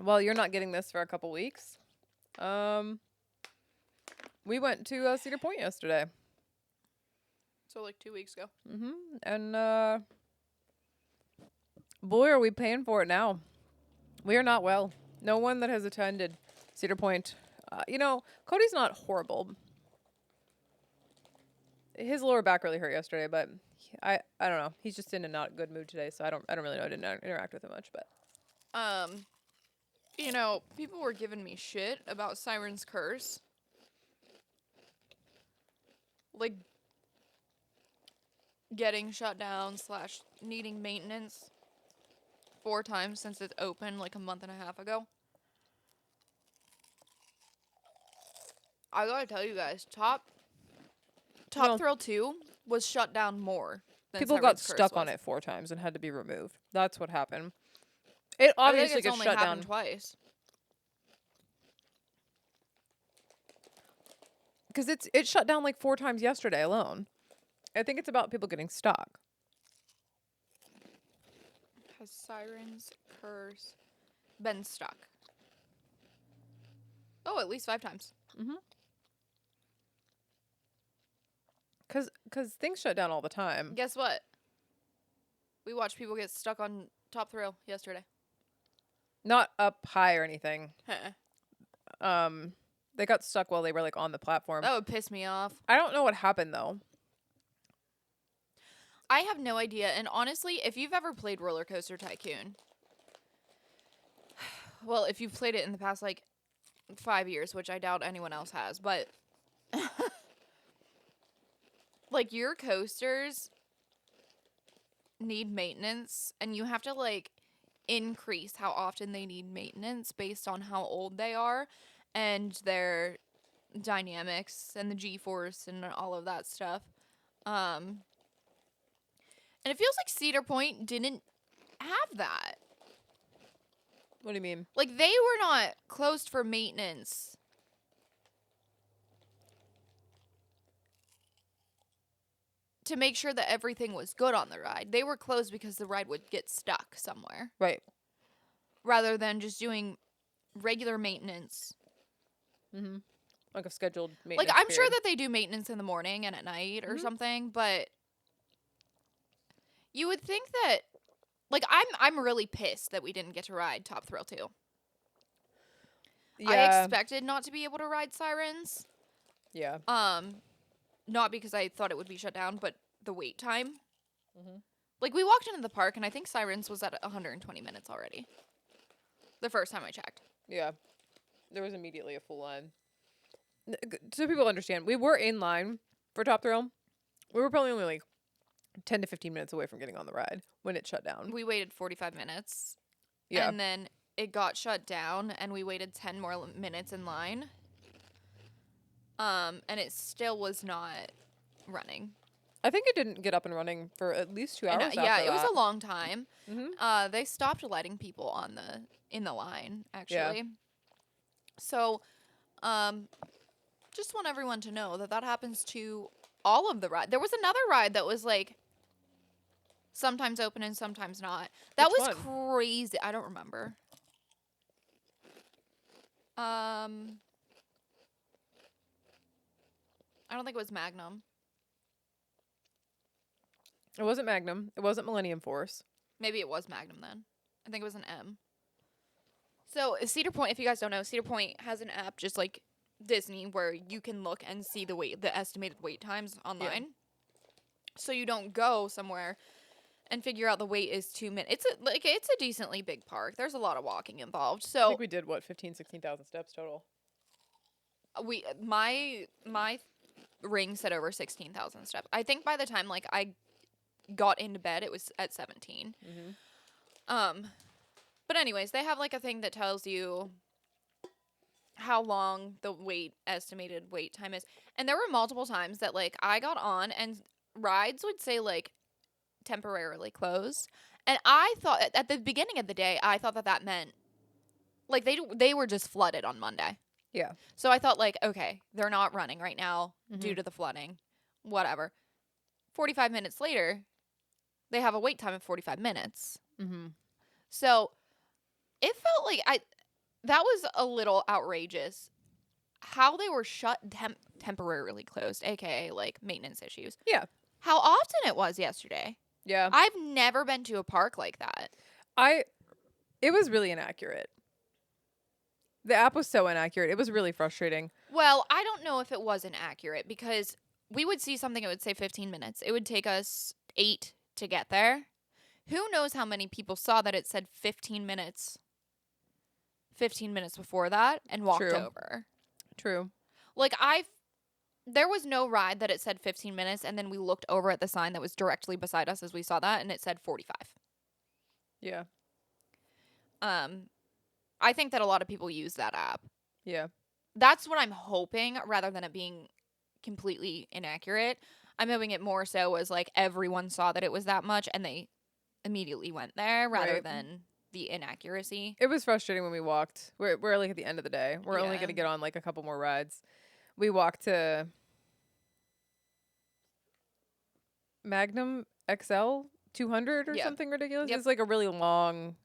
Well, you're not getting this for a couple weeks. We went to Cedar Point yesterday. So like 2 weeks ago. And boy, are we paying for it now. We are not well. No one that has attended Cedar Point. Cody's not horrible. His lower back really hurt yesterday, but I don't know. He's just in a not good mood today, so I don't really know. I didn't interact with him much, but People were giving me shit about Siren's Curse. Like getting shut down / needing maintenance 4 times since it opened like a month and a half ago. I gotta tell you guys, Top Thrill 2 was shut down more than people Siren's got Curse stuck on was. it 4 times and had to be removed. That's what happened. It obviously it's gets only shut happened down twice. because it shut down like 4 times yesterday alone. I think it's about people getting stuck. Has Siren's Curse been stuck? Oh, at least 5 times. Because things shut down all the time. Guess what? We watched people get stuck on Top Thrill yesterday. Not up high or anything. They got stuck while they were like on the platform. That would piss me off. I don't know what happened though. I have no idea. And honestly, if you've ever played Roller Coaster Tycoon, well, if you've played it in the past like 5 years, which I doubt anyone else has, but like your coasters need maintenance and you have to like increase how often they need maintenance based on how old they are and their dynamics and the G-force and all of that stuff. And it feels like Cedar Point didn't have that. What do you mean? Like, they were not closed for maintenance. To make sure that everything was good on the ride. They were closed because the ride would get stuck somewhere. Right. Rather than just doing regular maintenance. Like a scheduled maintenance Like, I'm period. sure that they do maintenance in the morning and at night or something, but you would think that, like, I'm really pissed that we didn't get to ride Top Thrill 2. Yeah. I expected not to be able to ride Sirens. Yeah. Not because I thought it would be shut down, but the wait time. Like, we walked into the park, and I think Sirens was at 120 minutes already. The first time I checked. Yeah. There was immediately a full line. So people understand, we were in line for Top Thrill. We were probably only like 10 to 15 minutes away from getting on the ride when it shut down. We waited 45 minutes. Yeah. And then it got shut down, and we waited 10 more minutes in line. And it still was not running. I think it didn't get up and running for at least 2 hours after that. It was a long time. They stopped letting people in the line, actually. Yeah. So, just want everyone to know that happens to all of the rides. There was another ride that was like sometimes open and sometimes not. That Which was one? crazy. I don't remember. I don't think it was Magnum. It wasn't Magnum. It wasn't Millennium Force. Maybe it was Magnum then. I think it was an M. So Cedar Point, if you guys don't know, Cedar Point has an app just like Disney where you can look and see the estimated wait times online. Yeah. So you don't go somewhere and figure out the wait is 2 minutes. It's a decently big park. There's a lot of walking involved. So I think we did 16,000 steps total. My ring said over 16,000 steps. I think by the time like I got into bed, it was at 17. But anyways, they have like a thing that tells you how long the estimated wait time is. And there were multiple times that like I got on and rides would say like temporarily closed. And I thought at the beginning of the day, I thought that meant like they were just flooded on Monday. Yeah. So I thought like, okay, they're not running right now due to the flooding. Whatever. 45 minutes later, they have a wait time of 45 minutes. So it felt like That was a little outrageous. How they were temporarily closed, aka like maintenance issues. Yeah. How often it was yesterday. Yeah. I've never been to a park like that. It was really inaccurate. The app was so inaccurate. It was really frustrating. Well, I don't know if it was inaccurate because we would see something, it would say 15 minutes. It would take us 8 to get there. Who knows how many people saw that it said 15 minutes before that and walked True. over. True. Like there was no ride that it said 15 minutes and then we looked over at the sign that was directly beside us as we saw that and it said 45. Yeah. I think that a lot of people use that app. Yeah. That's what I'm hoping rather than it being completely inaccurate. I'm hoping it more so was like everyone saw that it was that much and they immediately went there rather Right. than the inaccuracy. It was frustrating when we walked. We're like at the end of the day. We're only Yeah. going to get on like a couple more rides. We walked to Magnum XL 200 or Yep. something ridiculous. Yep. It's like a really long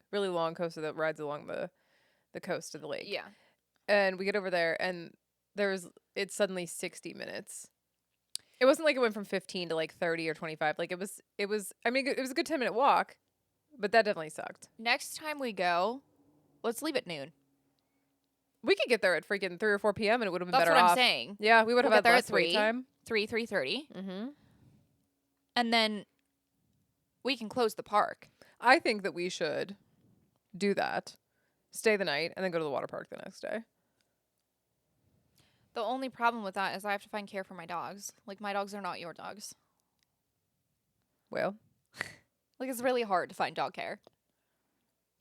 coaster that rides along the coast of the lake. Yeah. And we get over there and it's suddenly 60 minutes. It wasn't like it went from 15 to like 30 or 25. Like it was I mean it was a good 10-minute walk, but that definitely sucked. Next time we go, let's leave at noon. We could get there at freaking 3 or 4 p.m. and it would have been That's better what off. I'm saying. Yeah, we would have We'll had get there less at wait 3. time. 3:30. Mm-hmm. And then we can close the park. I think that we should do that. Stay the night and then go to the water park the next day. The only problem with that is I have to find care for my dogs. Like, my dogs are not your dogs. Well, Like, it's really hard to find dog care.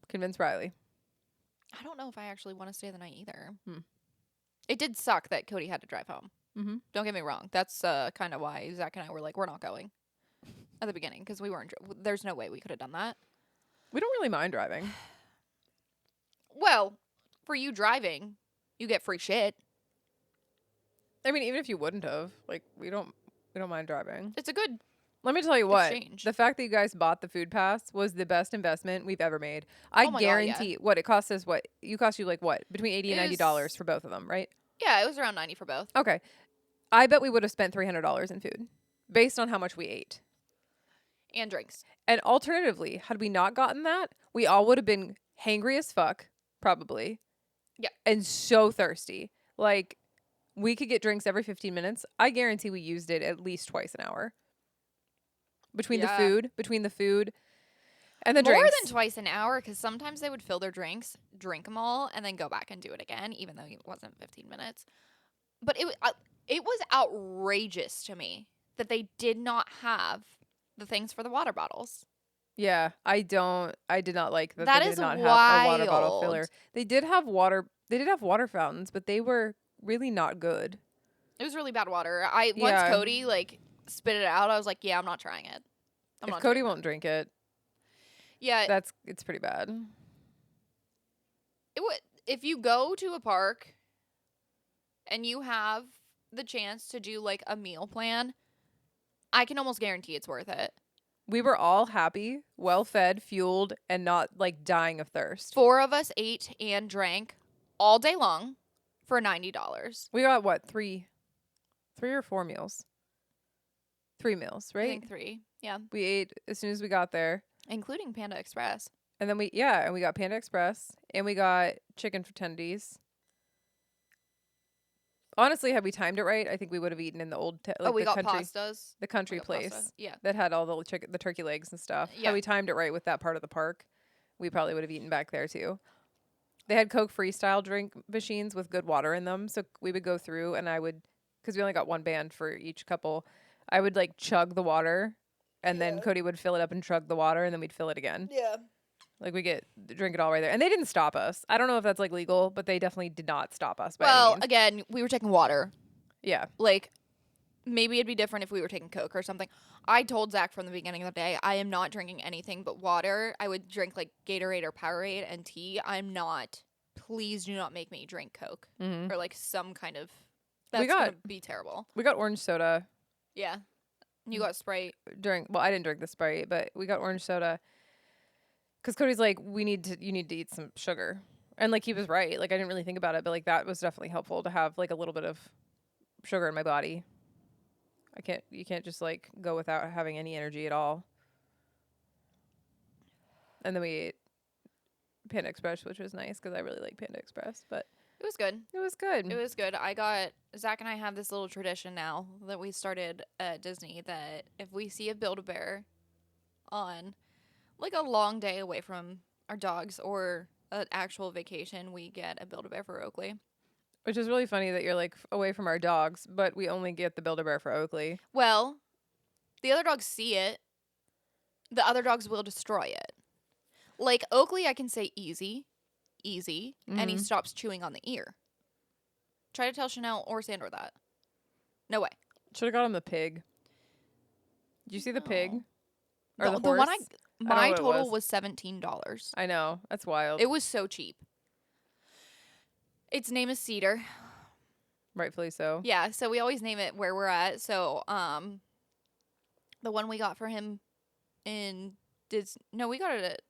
convince Riley. I don't know if I actually want to stay the night either. Hmm. It did suck that Cody had to drive home. Mm-hmm. Don't get me wrong. That's kind of why Zach and I were like, we're not going at the beginning because we weren't. There's no way we could have done that. We don't really mind driving. Well, for you driving, you get free shit. I mean, even if you wouldn't have, like, we don't mind driving. It's a good. Let me tell you what. Exchange. The fact that you guys bought the food pass was the best investment we've ever made. I Oh my God, guarantee yeah. what it cost us. What you cost you like what between $80 and It $90 was- for both of them, right? Yeah, it was around 90 for both. Okay, I bet we would have spent $300 in food based on how much we ate. And drinks. And alternatively, had we not gotten that, we all would have been hangry as fuck, probably. Yeah. And so thirsty. Like, we could get drinks every 15 minutes. I guarantee we used it at least twice an hour. Between Yeah. the food and the More drinks. than twice an hour because sometimes they would fill their drinks, drink them all, and then go back and do it again, even though it wasn't 15 minutes. But it was outrageous to me that they did not have the things for the water bottles. Yeah, I did not like that That they is did not have a water bottle wild. filler. They did have water fountains, but they were really not good. It was really bad water. Once Yeah. Cody like spit it out, I was like, yeah, I'm not trying it. I'm If not Cody doing won't drink it, that. Yeah, it's pretty bad. it would if you go to a park and you have the chance to do like a meal plan, I can almost guarantee it's worth it. We were all happy, well fed, fueled, and not like dying of thirst. 4 of us ate and drank all day long for $90. We got what, three or 4 meals? 3 meals, I right? think 3. Yeah, We ate as soon as we got there. including Panda Express. And then we got Panda Express and we got chicken for tendies. Honestly, had we timed it right, I think we would have eaten in the old We the got country pastas. the country We got place pasta. Yeah. that had all the turkey legs and stuff. Yeah. Had we timed it right with that part of the park, we probably would have eaten back there too. They had Coke Freestyle drink machines with good water in them, so we would go through and I would, because we only got one band for each couple, I would like chug the water, and then Cody would fill it up and chug the water, and then we'd fill it again. Yeah. Like we drink it all right there, and they didn't stop us. I don't know if that's like legal, but they definitely did not stop us. By any Well, means. again, we were taking water. Yeah, Like, maybe it'd be different if we were taking Coke or something. I told Zach from the beginning of the day, I am not drinking anything but water. I would drink like Gatorade or Powerade and tea. I'm not. Please do not make me drink Coke mm-hmm. or like some kind of. That's got- gonna be terrible. We got orange soda Yeah. You got Sprite. well, I didn't drink the Sprite, but we got orange soda because Cody's like, you need to eat some sugar. And like he was right. Like I didn't really think about it, but like that was definitely helpful to have like a little bit of sugar in my body. You can't just like go without having any energy at all. And then we ate Panda Express, which was nice because I really like Panda Express, but It was good. it was good. It was good. Zach and I have this little tradition now that we started at Disney that if we see a Build-A-Bear on like a long day away from our dogs or an actual vacation, we get a Build-A-Bear for Oakley. Which is really funny that you're like away from our dogs, but we only get the Build-A-Bear for Oakley. Well, the other dogs see it. The other dogs will destroy it. Like Oakley, I can say easy, and he stops chewing on the ear. Try to tell Chanel or Sandor that. No way. Should have got him the pig. Did you see the pig? Or the The horse? one I don't know my what it total was. was $17. I know. That's wild. It was so cheap. Its name is Cedar. Rightfully so. Yeah, so we always name it where we're at. So, the one we got for him in we got it at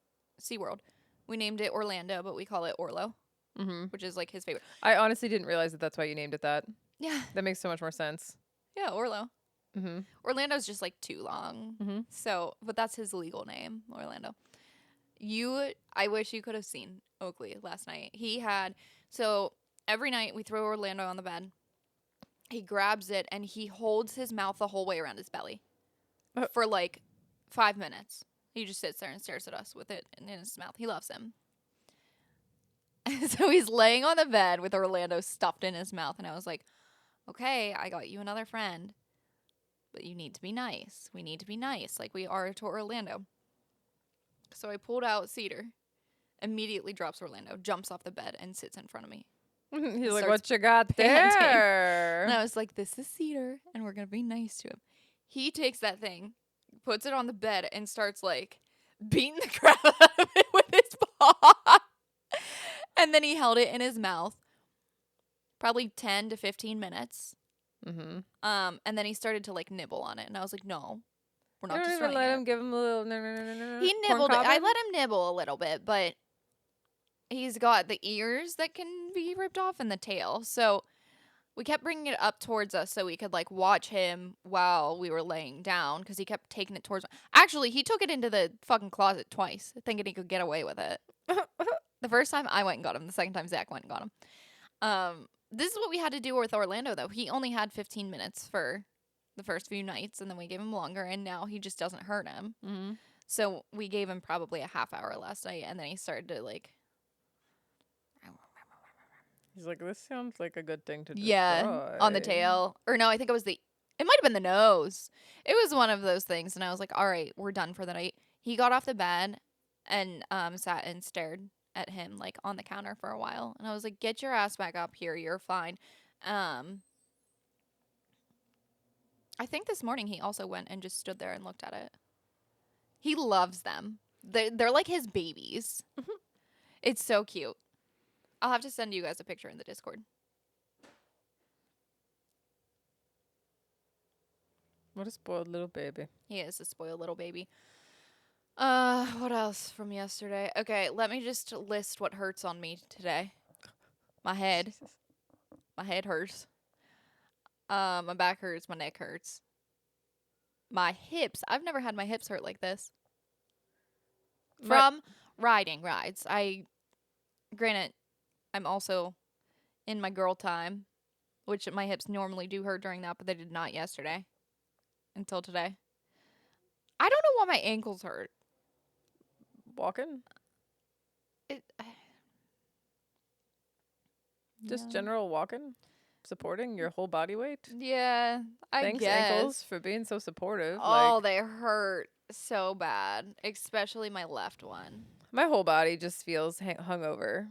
SeaWorld. We named it Orlando, but we call it Orlo, which is like his favorite. I honestly didn't realize that that's why you named it that. Yeah. That makes so much more sense. Yeah, Orlo. Mm-hmm. Orlando's just like too long. Mm-hmm. So, but that's his legal name, Orlando. I wish you could have seen Oakley last night. So every night we throw Orlando on the bed. He grabs it and he holds his mouth the whole way around his belly for like 5 minutes. He just sits there and stares at us with it in his mouth. He loves him. So he's laying on the bed with Orlando stuffed in his mouth. And I was like, okay, I got you another friend. But you need to be nice. We need to be nice like we are to Orlando. So I pulled out Cedar, immediately drops Orlando, jumps off the bed, and sits in front of me. He's like, what you got there? And I was like, this is Cedar, and we're going to be nice to him. He takes that thing, puts it on the bed, and starts, like, beating the crap out of it with his paw. And then he held it in his mouth, probably 10 to 15 minutes. Mm-hmm. And then he started to, like, nibble on it. And I was like, no, we're not You don't destroying even let it. him give him a little. No. He nibbled it. I let him nibble a little bit, but he's got the ears that can be ripped off and the tail. So we kept bringing it up towards us so we could like watch him while we were laying down because he kept taking it towards. Actually, he took it into the fucking closet twice, thinking he could get away with it. The first time I went and got him. The second time Zach went and got him. This is what we had to do with Orlando though. He only had 15 minutes for the first few nights, and then we gave him longer, and now he just doesn't hurt him. Mm-hmm. So we gave him probably a half hour last night, and then he started to like. He's like, this sounds like a good thing to destroy. Yeah, on the tail. Or no, I think it was it might have been the nose. It was one of those things, and I was like, all right, we're done for the night. He got off the bed and sat and stared at him like on the counter for a while, and I was like, get your ass back up here, you're fine. I think this morning he also went and just stood there and looked at it. He loves them. They're like his babies. It's so cute. I'll have to send you guys a picture in the Discord. What a spoiled little baby. He is a spoiled little baby. What else from yesterday? Okay, let me just list what hurts on me today. My head. Jesus. My head hurts. My back hurts. My neck hurts. My hips. I've never had my hips hurt like this. From riding rides. Granted, I'm also in my girl time, which my hips normally do hurt during that, but they did not yesterday. Until today. I don't know why my ankles hurt. Walking? Just Yeah. general walking? Supporting your whole body weight? Yeah, I Thanks, guess. ankles, for being so supportive. Oh, Like, they hurt so bad, especially my left one. my whole body just feels hungover.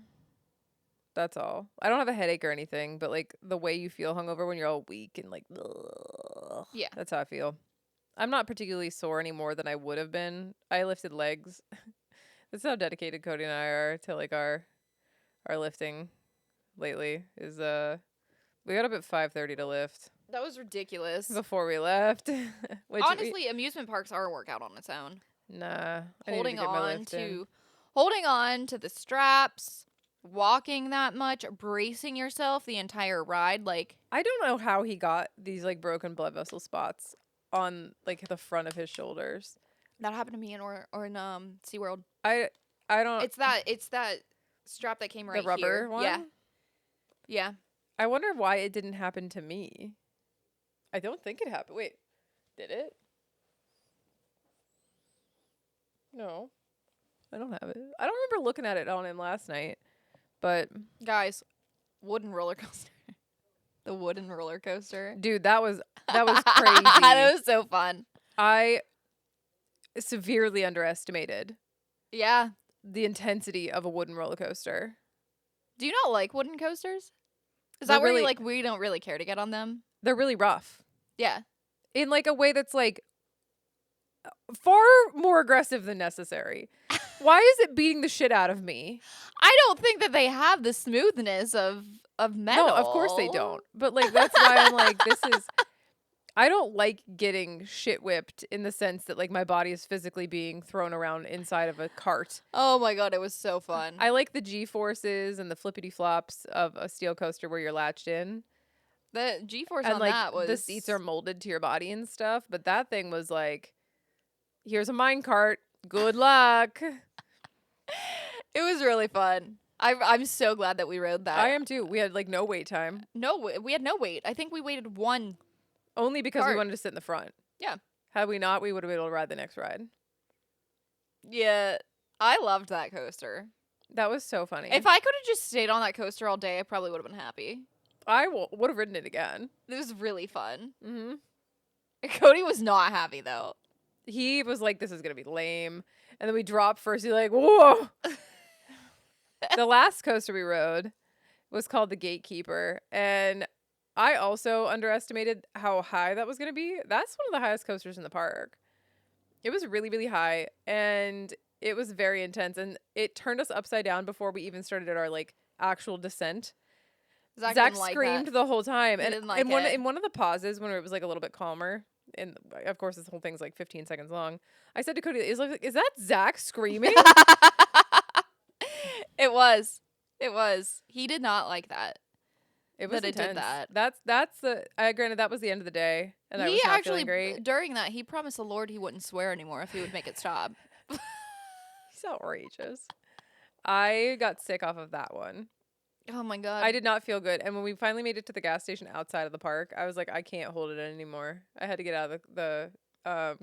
That's all. I don't have a headache or anything, but like the way you feel hungover when you're all weak and like, ugh, Yeah. that's how I feel. I'm not particularly sore any more than I would have been. I lifted legs. That's how dedicated Cody and I are to like our lifting lately. Is we got up at 5:30 to lift That was ridiculous. before we left. Which Honestly, amusement parks are a workout on its own. nah. I need to Holding get my on lift in. holding on to the straps, walking that much, bracing yourself the entire ride. Like, I don't know how he got these like broken blood vessel spots on like the front of his shoulders. that happened to me in SeaWorld. I don't It's that strap that came the right rubber here. one. Yeah. Yeah. I wonder why it didn't happen to me. I don't think it happened. Wait, did it? No, I don't have it. I don't remember looking at it on him last night, but Guys, wooden roller coaster. The wooden roller coaster. dude, that was crazy. That was so fun. I severely underestimated Yeah. the intensity of a wooden roller coaster. Do you not like wooden coasters? Is They're that where really- you like we don't really care to get on them? They're really rough Yeah. in like a way that's like far more aggressive than necessary. Why is it beating the shit out of me? I don't think that they have the smoothness of metal. No, of course they don't. But like that's why I'm like this is I don't like getting shit whipped in the sense that like my body is physically being thrown around inside of a cart. Oh my god, it was so fun. I like the G-forces and the flippity flops of a steel coaster where you're latched in. The G-force And on like that was the seats are molded to your body and stuff, but that thing was like, here's a mine cart. Good luck. It was really fun. I'm so glad that we rode that. I am too. We had like no wait time. We had no wait. I think we waited one. Only because we Cart. wanted to sit in the front. Yeah. Had we not, we would have been able to ride the next ride. Yeah, I loved that coaster. That was so funny. If I could have just stayed on that coaster all day, I probably would have been happy. I would have ridden it again. It was really fun. Mm-hmm. Cody was not happy though. He was like, this is going to be lame. And then we dropped first. He's like, whoa. The last coaster we rode was called the Gatekeeper. And I also underestimated how high that was going to be. That's one of the highest coasters in the park. It was really, really high. And it was very intense. And it turned us upside down before we even started our like actual descent. Zach didn't like screamed that. the whole time. He And didn't like in one it. in one of the pauses when it was like a little bit calmer, and of course this whole thing's like 15 seconds long, I said to Cody, is that Zach screaming? It was. It was. He did not like that. It was That it did intense. that. That's the granted that was the end of the day, and I He was not actually feeling great. during that he promised the Lord he wouldn't swear anymore if he would make it stop. He's outrageous. I got sick off of that one. Oh my god. I did not feel good, and when we finally made it to the gas station outside of the park, I was like, I can't hold it anymore. I had to get out of the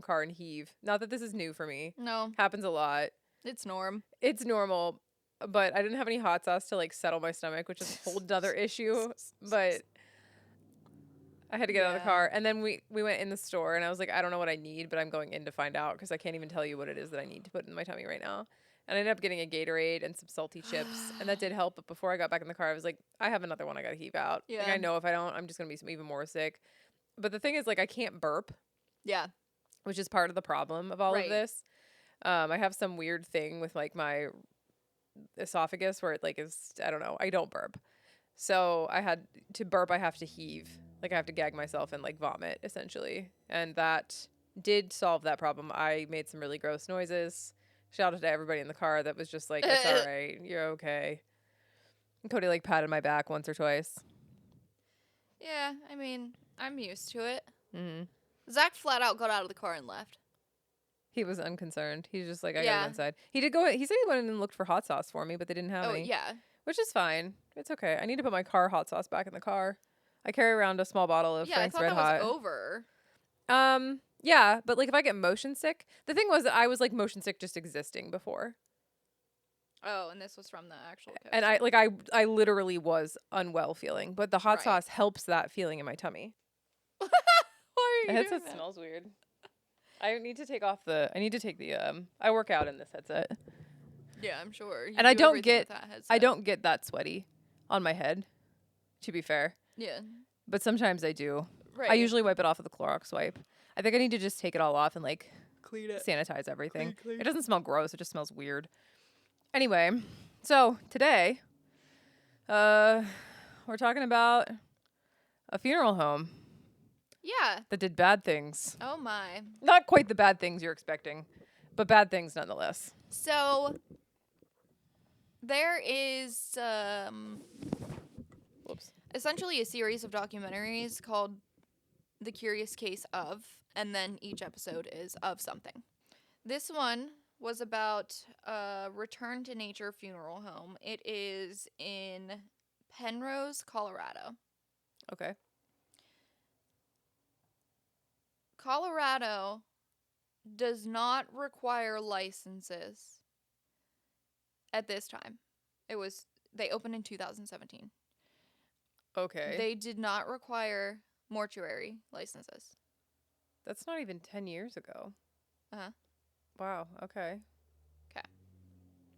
car and heave. Not that this is new for me. No, Happens a lot. it's norm. It's normal, but I didn't have any hot sauce to like settle my stomach, which is a whole other issue. But I had to get out of the Yeah. car, and then we went in the store, and I was like, I don't know what I need, but I'm going in to find out because I can't even tell you what it is that I need to put in my tummy right now. And I ended up getting a Gatorade and some salty chips, and that did help. But before I got back in the car, I was like, I have another one I gotta heave out. Like, Yeah. I know if I don't, I'm just gonna be even more sick. But the thing is, like, I can't burp, Yeah. which is part of the problem of all Right. of this. I have some weird thing with like my esophagus where it like is, I don't know, I don't burp. So I had to burp, I have to heave. Like I have to gag myself and like vomit essentially. And that did solve that problem. I made some really gross noises. Shout out to everybody in the car that was just like, it's all right, you're okay. And Cody like patted my back once or twice. Yeah, I mean, I'm used to it. Mm-hmm. Zach flat out got out of the car and left. He was unconcerned. He's just like, I gotta Yeah. go inside. He did go. He said he went in and looked for hot sauce for me, but they didn't have Oh, any. yeah. Which is fine. It's okay. I need to put my car hot sauce back in the car. I carry around a small bottle of Yeah, I Frank's thought Red that Hot. was over. Yeah, but like if I get motion sick, the thing was that I was like motion sick just existing before, Oh, and this was from the actual coaster. and I literally was unwell feeling, but the hot Right. sauce helps that feeling in my tummy. Why are The you headset doing that? smells weird. I need to take off the. I need to take the. I work out in this headset, Yeah, I'm sure. You and I do don't everything get. with that I headset. don't get that sweaty on my head. To be fair, Yeah. but sometimes I do. Right. I usually wipe it off with a Clorox wipe. I think I need to just take it all off and like clean it. sanitize everything. Clean. It doesn't smell gross. It just smells weird. Anyway, so today, we're talking about a funeral home Yeah. that did bad things. Oh my. Not quite the bad things you're expecting, but bad things nonetheless. So There is Whoops. essentially a series of documentaries called The Curious Case of, and then each episode is of something. This one was about a Return to Nature funeral home. It is in Penrose, Colorado. Okay. Colorado does not require licenses at this time. They opened in 2017. Okay. They did not require mortuary licenses. That's not even 10 years ago. Uh-huh. Wow. Okay. 'Kay.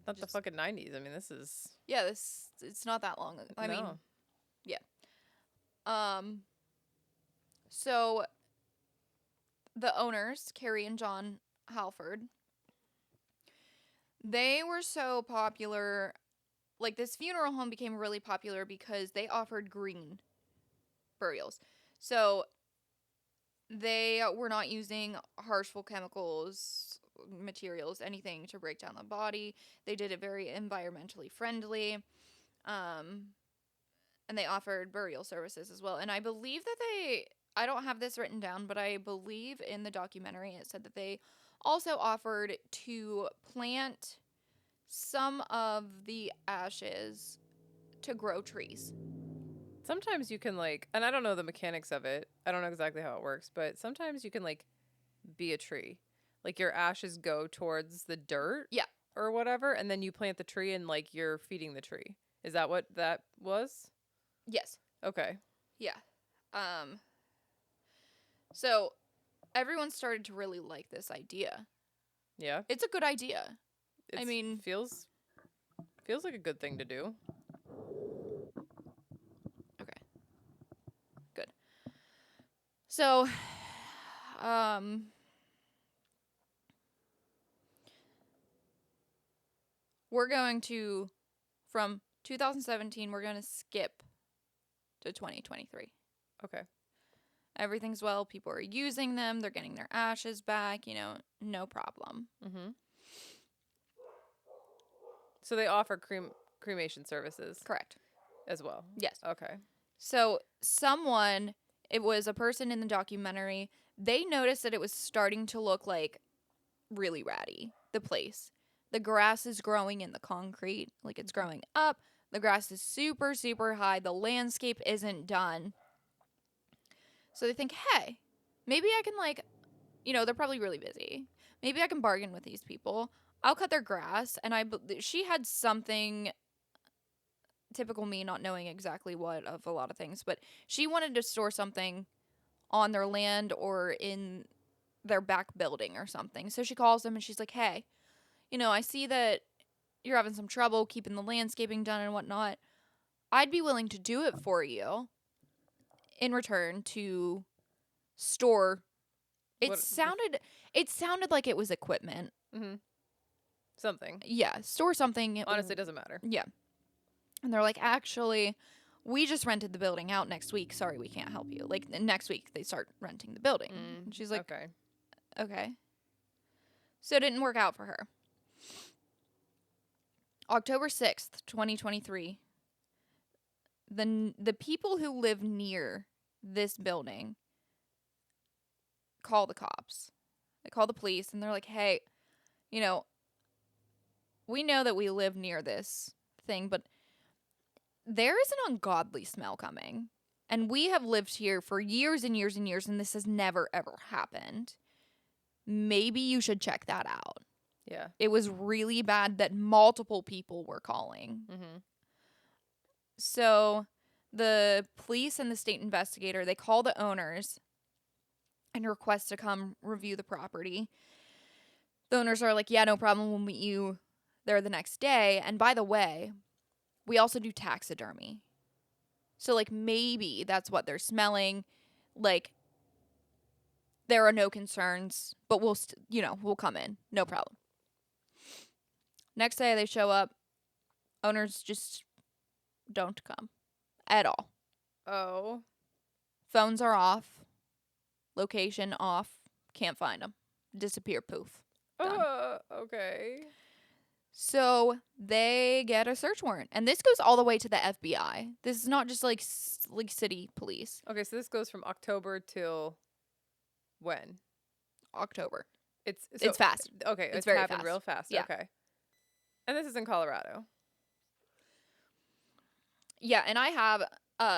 Not the Just- fucking 90s. I mean, this is. Yeah, it's not that long ago. I mean, no. So the owners, Carrie and John Halford, they were so popular. Like, this funeral home became really popular because they offered green burials. So they were not using harmful chemicals, materials, anything to break down the body. They did it very environmentally friendly. And they offered burial services as well. And I believe that I don't have this written down, but I believe in the documentary it said that they also offered to plant some of the ashes to grow trees. Sometimes you can, like, and I don't know the mechanics of it. I don't know exactly how it works, but sometimes you can, like, be a tree. Like, your ashes go towards the dirt. Yeah. Or whatever, and then you plant the tree and, like, you're feeding the tree. Is that what that was? Yes. Okay. Yeah. So everyone started to really like this idea. Yeah. It's a good idea. I mean, feels like a good thing to do. okay. Good. So, we're going to, from 2017, we're going to skip to 2023. Okay. Everything's well. People are using them. They're getting their ashes back. No problem. Mm-hmm. So they offer cremation services Correct. as well. Yes. Okay. So it was a person in the documentary, they noticed that it was starting to look like really ratty, the place. The grass is growing in the concrete, like it's growing up. The grass is super, super high. The landscape isn't done. So they think, hey, maybe I can, like, they're probably really busy. Maybe I can bargain with these people. I'll cut their grass. And she had something, typical me not knowing exactly what of a lot of things, but she wanted to store something on their land or in their back building or something. So she calls them and she's like, hey, I see that you're having some trouble keeping the landscaping done and whatnot. I'd be willing to do it for you in return to store. It sounded like it was equipment. Mm-hmm. Something. Yeah, store something. Honestly, it doesn't matter. Yeah. And they're like, actually, we just rented the building out next week. Sorry, we can't help you. Like, next week, they start renting the building. And she's like, okay. So it didn't work out for her. October 6th, 2023, the people who live near this building call the cops. They call the police, and they're like, hey, we know that we live near this thing, but there is an ungodly smell coming. And we have lived here for years and years and years, and this has never, ever happened. Maybe you should check that out. Yeah. It was really bad that multiple people were calling. Mm-hmm. So the police and the state investigator, they call the owners and request to come review the property. The owners are like, yeah, no problem. We'll meet you there the next day. And by the way, we also do taxidermy. So, like, maybe that's what they're smelling. Like, there are no concerns, but we'll come in. No problem. Next day they show up. Owners just don't come at all. Oh. Phones are off. Location off. Can't find them. Disappear, poof. Done. Okay. So they get a search warrant, and this goes all the way to the FBI. This is not just like like city police. Okay, so this goes from October till when? October. So, It's fast. Okay, It's it's very happened fast. real fast. Yeah. Okay. And this is in Colorado. Yeah, and I have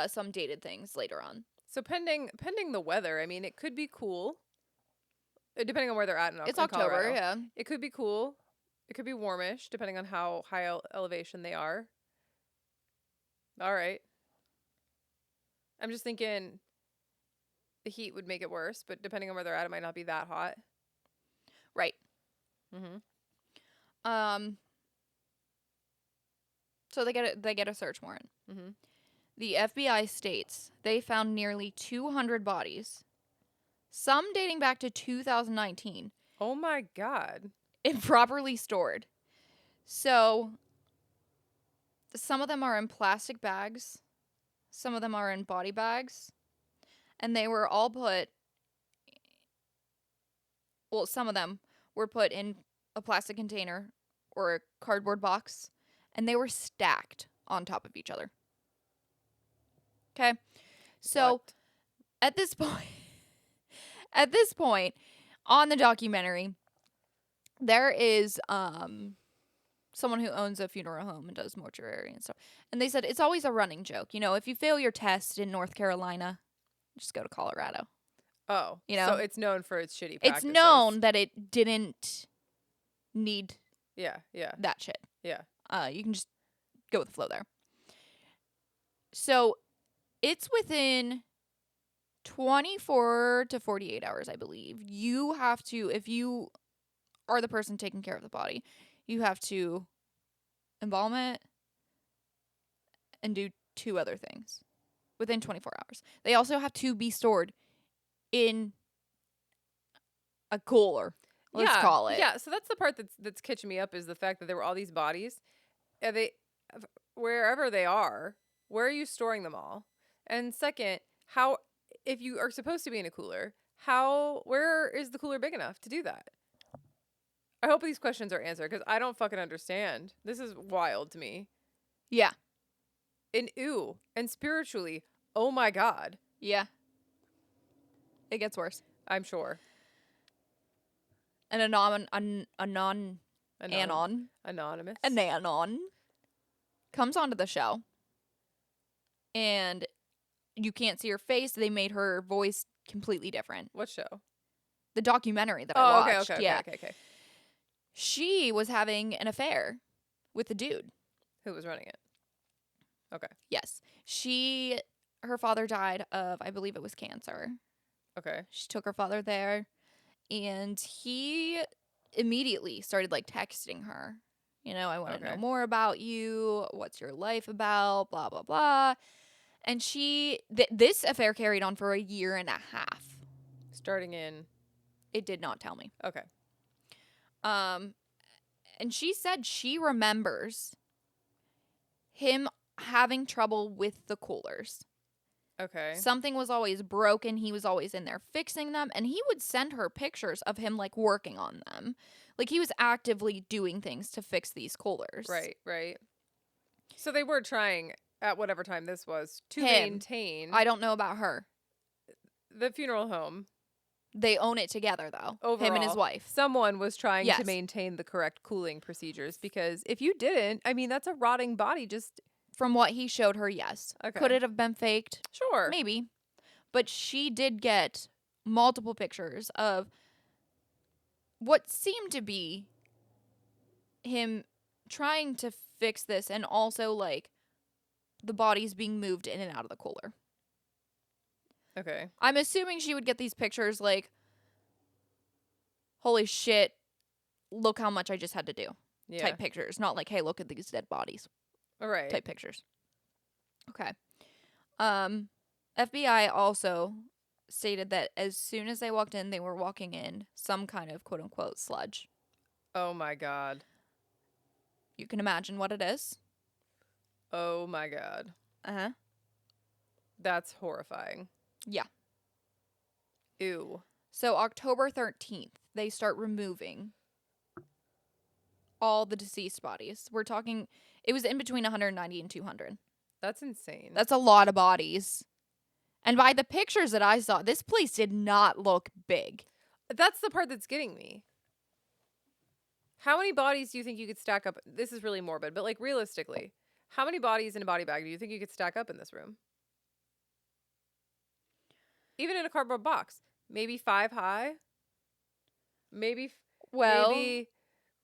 some dated things later on. So pending the weather, I mean, it could be cool. Depending on where they're at It's in October, Colorado. yeah. It could be cool. It could be warmish, depending on how high elevation they are. All right. I'm just thinking the heat would make it worse, but depending on where they're at, it might not be that hot. Right. Mm-hmm. So they get a search warrant. Mm-hmm. The FBI states they found nearly 200 bodies, some dating back to 2019, Oh my God. improperly stored. So some of them are in plastic bags, some of them are in body bags, and they were all put. Well, some of them were put in a plastic container or a cardboard box, and they were stacked on top of each other. Okay? So What? at this point on the documentary, there is someone who owns a funeral home and does mortuary and stuff. And they said it's always a running joke. You know, if you fail your test in North Carolina, just go to Colorado. Oh, You know? so it's known for its shitty It's practices. known that it didn't need Yeah, yeah, that shit. yeah. You can just go with the flow there. So it's within 24 to 48 hours, I believe. You have to, if you are the person taking care of the body, you have to embalm it and do 2 other things within 24 hours. They also have to be stored in a cooler. Let's call it. Yeah, so that's the part that's catching me up is the fact that there were all these bodies. Are they wherever they are, where are you storing them all? And second, how if you are supposed to be in a cooler, where is the cooler big enough to do that? I hope these questions are answered because I don't fucking understand. This is wild to me. Yeah. And spiritually, oh my God. Yeah. It gets worse. I'm sure. An Anonymous anon comes onto the show, and you can't see her face. They made her voice completely different. What show? The documentary that I watched. Okay. She was having an affair with the dude. Who was running it? Okay. Yes. Her father died of, I believe it was cancer. Okay. She took her father there, and he immediately started like texting her. You know, I want to know more about you. What's your life about? Blah, blah, blah. And this affair carried on for a year and a half. Starting in? It did not tell me. Okay. And she said she remembers him having trouble with the coolers. Okay. Something was always broken. He was always in there fixing them. And he would send her pictures of him, like, working on them. Like, he was actively doing things to fix these coolers. Right. So they were trying, at whatever time this was, to maintain... I don't know about her. The funeral home. They own it together, though. Overall, him and his wife. Someone was trying to maintain the correct cooling procedures. Because if you didn't, I mean, that's a rotting body just... From what he showed her, yes. Okay. Could it have been faked? Sure. Maybe. But she did get multiple pictures of what seemed to be him trying to fix this, and also, like, the bodies being moved in and out of the cooler. Okay. I'm assuming she would get these pictures like, holy shit, look how much I just had to do. Yeah. Type pictures. Not like, hey, look at these dead bodies. All right. Type pictures. Okay. FBI also stated that as soon as they walked in, they were walking in some kind of quote unquote sludge. Oh my God. You can imagine what it is. Oh my God. Uh-huh. That's horrifying. Yeah. Ew. So October 13th, they start removing all the deceased bodies. We're talking, it was in between 190 and 200. That's insane. That's a lot of bodies. And by the pictures that I saw, this place did not look big. That's the part that's getting me. How many bodies do you think you could stack up? This is really morbid, but like realistically, how many bodies in a body bag do you think you could stack up in this room? Even in a cardboard box, maybe 5 high. Maybe Well, maybe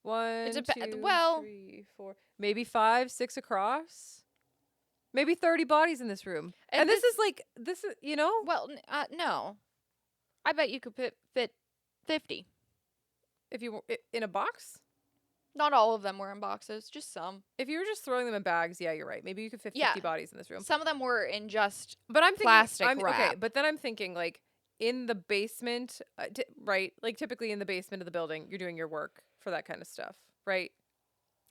1, 2, well, 3, 4, maybe 5, 6 across. Maybe 30 bodies in this room, and this is you know. Well, no, I bet you could fit 50. If you were in a box. Not all of them were in boxes, just some. If you were just throwing them in bags, yeah, you're right. Maybe you could fit 50 bodies in this room. Some of them were in just but I'm thinking, plastic okay, wrap. but then I'm thinking like in the basement, right? Like typically in the basement of the building, you're doing your work for that kind of stuff, right?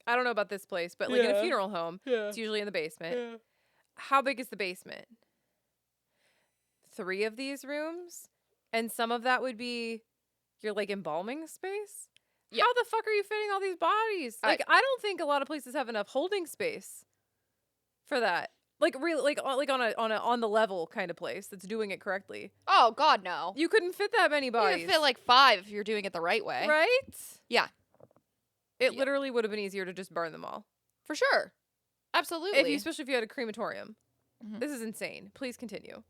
I don't know about this place, but like in a funeral home, it's usually in the basement. Yeah. How big is the basement? 3 of these rooms, and some of that would be your like embalming space. Yeah. How the fuck are you fitting all these bodies? Like, I don't think a lot of places have enough holding space for that. Like, really, like on the level kind of place that's doing it correctly. Oh God, no! You couldn't fit that many bodies. You could fit like 5 if you're doing it the right way, right? Yeah. It literally would have been easier to just burn them all, for sure. Absolutely. Especially if you had a crematorium. Mm-hmm. This is insane. Please continue.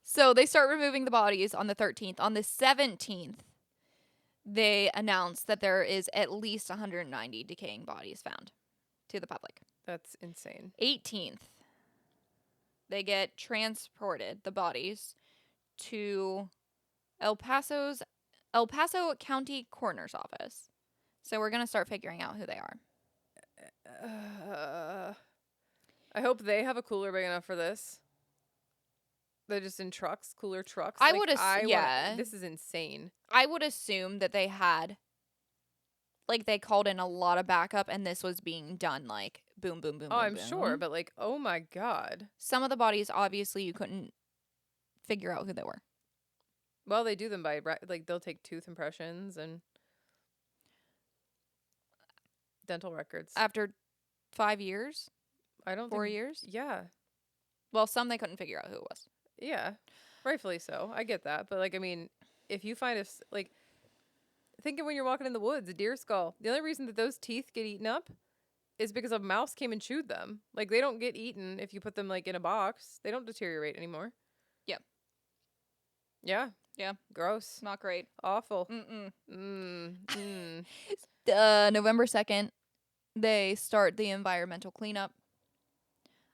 So they start removing the bodies on the 13th. On the 17th. They announced that there is at least 190 decaying bodies found to the public. That's insane. 18th, they get transported, the bodies, to El Paso County Coroner's Office. So we're going to start figuring out who they are. I hope they have a cooler big enough for this. They're just in trucks, cooler trucks. I would assume, yeah. This is insane. I would assume that they had, like, they called in a lot of backup, and this was being done, like, boom, boom, boom, oh, boom, I'm boom. sure, but, like, oh my God. Some of the bodies, obviously, you couldn't figure out who they were. Well, they do them by, like, they'll take tooth impressions and dental records. After 5 years? I don't 4 years? Yeah. Well, some they couldn't figure out who it was. Yeah, rightfully so. I get that. But, like, I mean, if you find like, think of when you're walking in the woods, a deer skull. The only reason that those teeth get eaten up is because a mouse came and chewed them. Like, they don't get eaten if you put them, like, in a box. They don't deteriorate anymore. Yep. Yeah. Yeah. Gross. Not great. Awful. November 2nd, they start the environmental cleanup.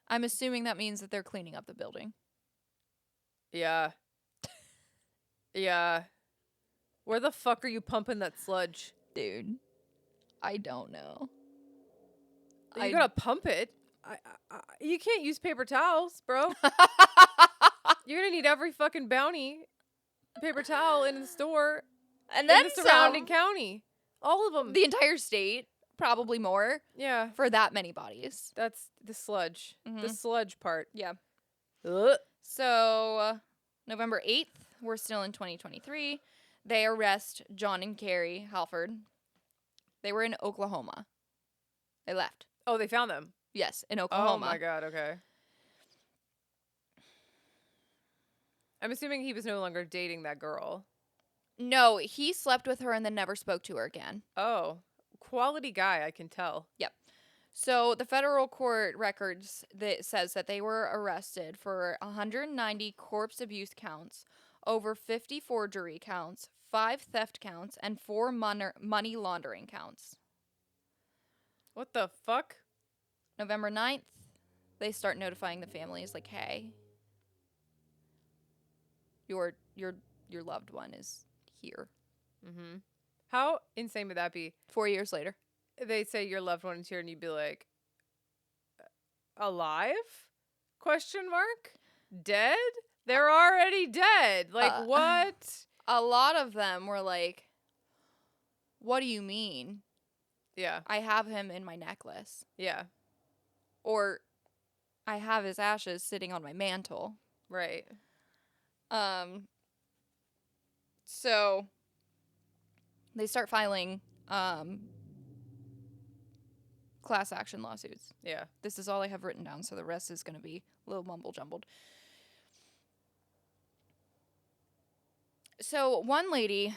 I'm assuming that means that they're cleaning up the building. Yeah. Yeah. Where the fuck are you pumping that sludge? Dude, I don't know. You gotta pump it. You can't use paper towels, bro. You're gonna need every fucking bounty paper towel in the store. And then in the surrounding county. All of them. The entire state. Probably more. Yeah. For that many bodies. That's the sludge. Mm-hmm. The sludge part. Yeah. Ugh. So, November 8th, we're still in 2023. They arrest John and Carrie Halford. They were in Oklahoma. They left. Oh, they found them? Yes, in Oklahoma. Oh, my God. Okay. I'm assuming he was no longer dating that girl. No, he slept with her and then never spoke to her again. Oh. Quality guy, I can tell. Yep. So the federal court records that says that they were arrested for 190 corpse abuse counts, over 50 forgery counts, 5 theft counts, and 4 money laundering counts. What the fuck? November 9th, they start notifying the families, like, hey, your loved one is here. Mm-hmm. How insane would that be? 4 years later. They say your loved one is here and you'd be like, alive? Question mark? Dead? They're already dead. Like, what? A lot of them were like, what do you mean? Yeah. I have him in my necklace. Yeah. Or I have his ashes sitting on my mantle. Right. So they start filing class action lawsuits. Yeah. This is all I have written down, so the rest is going to be a little mumble jumbled. So one lady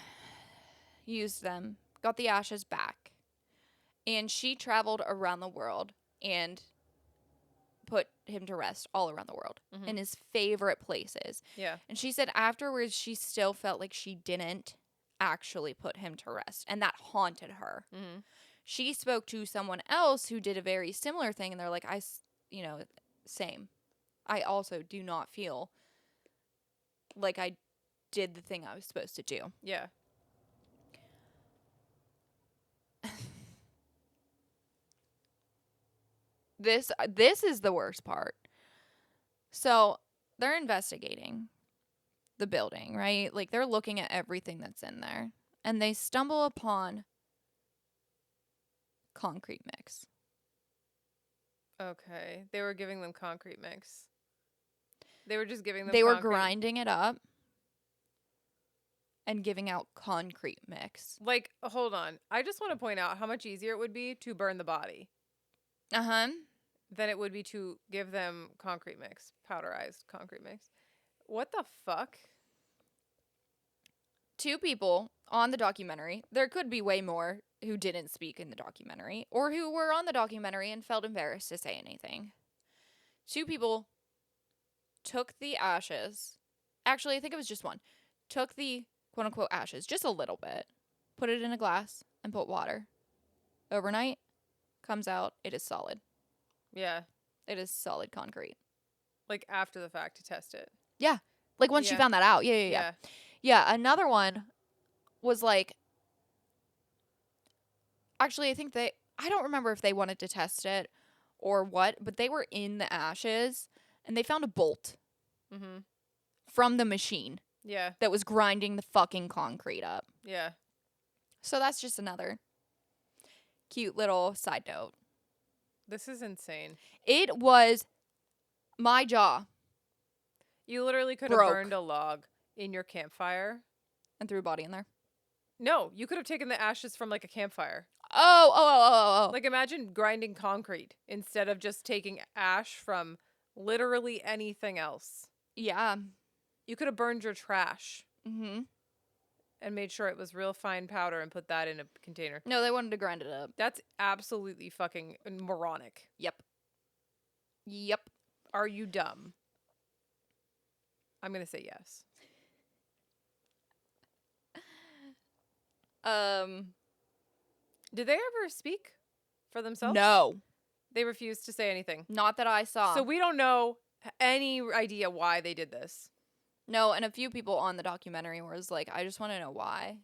used them, got the ashes back, and she traveled around the world and put him to rest all around the world in his favorite places. Yeah. And she said afterwards she still felt like she didn't actually put him to rest, and that haunted her. Mm-hmm. She spoke to someone else who did a very similar thing, and they're like, same. I also do not feel like I did the thing I was supposed to do. Yeah. This is the worst part. So they're investigating the building, right? Like they're looking at everything that's in there, and they stumble upon concrete mix. Okay. They were giving them concrete mix. They were just giving them They were concrete. grinding it up and giving out concrete mix. Like, hold on. I just want to point out how much easier it would be to burn the body Uh-huh. than it would be to give them concrete mix, powderized concrete mix. What the fuck? 2 people on the documentary. There could be way more who didn't speak in the documentary or who were on the documentary and felt embarrassed to say anything. 2 people took the ashes. Actually, I think it was just one. Took the quote-unquote ashes, just a little bit, put it in a glass, and put water. Overnight, comes out, it is solid. Yeah. It is solid concrete. Like after the fact to test it. Yeah. Like once she Yeah. found that out. Yeah. Yeah, another one was like, actually, I don't remember if they wanted to test it or what, but they were in the ashes and they found a bolt Mm-hmm. from the machine Yeah. that was grinding the fucking concrete up. Yeah. So that's just another cute little side note. This is insane. It was my jaw You literally could have Broke. burned a log in your campfire. and threw a body in there. No, you could have taken the ashes from like a campfire. Oh. Like imagine grinding concrete instead of just taking ash from literally anything else. Yeah. You could have burned your trash Mm-hmm. and made sure it was real fine powder and put that in a container. No, they wanted to grind it up. That's absolutely fucking moronic. Yep. Are you dumb? I'm going to say yes. Did they ever speak for themselves? No. They refused to say anything. Not that I saw. So we don't know any idea why they did this. No, and a few people on the documentary was like, I just want to know why.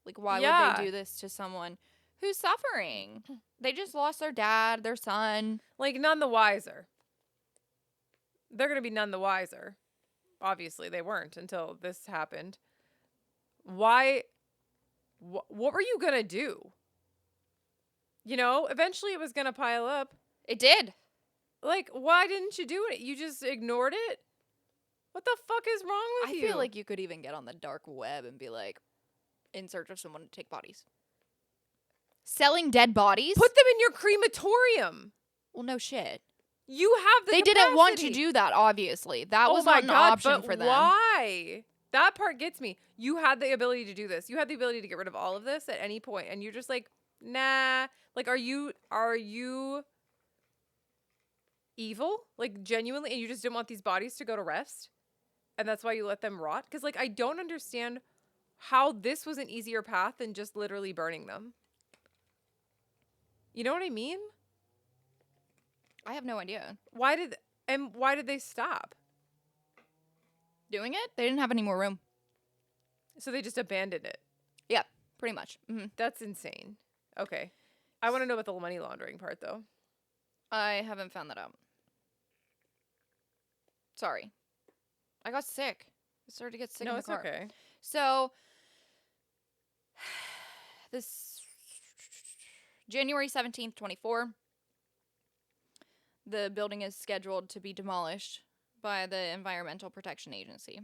Like, why Yeah. would they do this to someone who's suffering? They just lost their dad, their son. Like, none the wiser. They're going to be none the wiser. Obviously, they weren't until this happened. Why? What were you going to do? You know, eventually it was going to pile up. It did. Like, why didn't you do it? You just ignored it? What the fuck is wrong with I you? feel like you could even get on the dark web and be like, in search of someone to take bodies. Selling dead bodies? Put them in your crematorium. Well, no shit. You have the They didn't want to capacity. do that, obviously. That Oh was my not an God, option but for them. Why? That part gets me. You had the ability to do this. You had the ability to get rid of all of this at any point, and you're just like, nah. Like, are you evil? Like, genuinely, and you just didn't want these bodies to go to rest? And that's why you let them rot? Because, like, I don't understand how this was an easier path than just literally burning them. You know what I mean? I have no idea. Why did they stop? Doing it? They didn't have any more room. So they just abandoned it. Yeah, pretty much. Mm-hmm. That's insane. Okay. I want to know about the money laundering part, though. I haven't found that out. Sorry. I got sick. I started to get sick in the it's car. okay. So, this January 17th, 24, the building is scheduled to be demolished by the Environmental Protection Agency.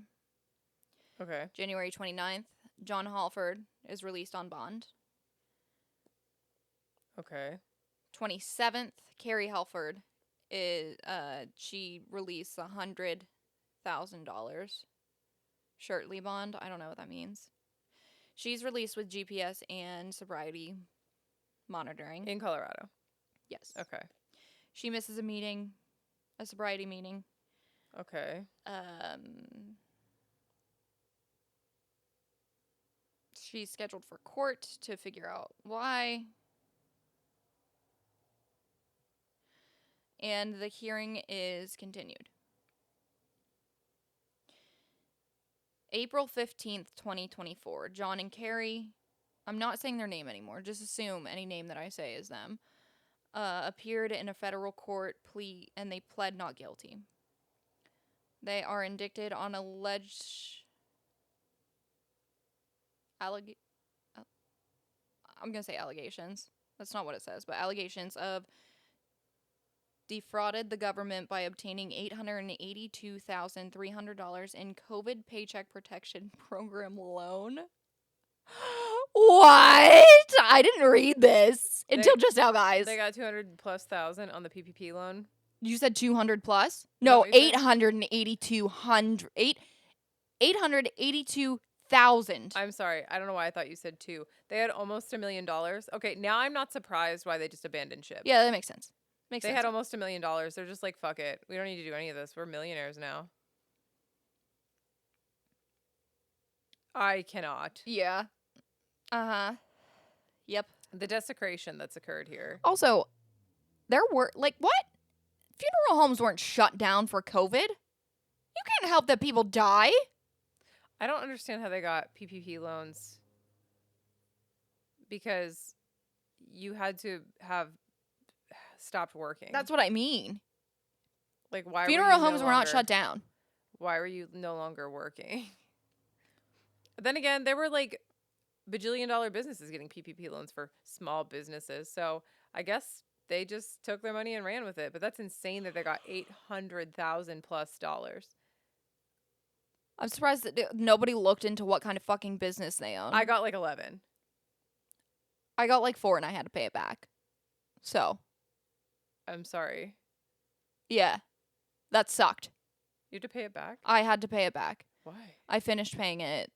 Okay. January 29th, John Halford is released on bond. Okay. 27th, Carrie Helford she released $100,000 shirtley bond. I don't know what that means. She's released with GPS and sobriety monitoring. In Colorado. Yes. Okay. She misses a sobriety meeting. Okay. She's scheduled for court to figure out why. And the hearing is continued. April 15th, 2024. John and Carrie, I'm not saying their name anymore, just assume any name that I say is them, appeared in a federal court plea and they pled not guilty. They are indicted on alleged I'm going to say allegations. That's not what it says, but allegations of defrauded the government by obtaining $882,300 in COVID Paycheck Protection Program loan. What? I didn't read this until just now, guys. They got 200,000+ on the PPP loan. You said 200 plus? No, what you said? 882,000. I'm sorry. I don't know why I thought you said 2. They had almost $1 million. Okay, now I'm not surprised why they just abandoned ship. Yeah, that makes sense. They had almost $1 million. They're just like, fuck it. We don't need to do any of this. We're millionaires now. I cannot. Yeah. Uh-huh. Yep. The desecration that's occurred here. Also, there were, like, what? Funeral homes weren't shut down for COVID. You can't help that people die. I don't understand how they got PPP loans because you had to have stopped working. That's what I mean. Like, why Funeral homes were not shut down. Why were you no longer working? But then again, there were like bajillion-dollar businesses getting PPP loans for small businesses. So I guess they just took their money and ran with it. But that's insane that they got $800,000+. I'm surprised that nobody looked into what kind of fucking business they own. I got like 11. I got like 4 and I had to pay it back. So. I'm sorry. Yeah. That sucked. You had to pay it back? I had to pay it back. Why? I finished paying it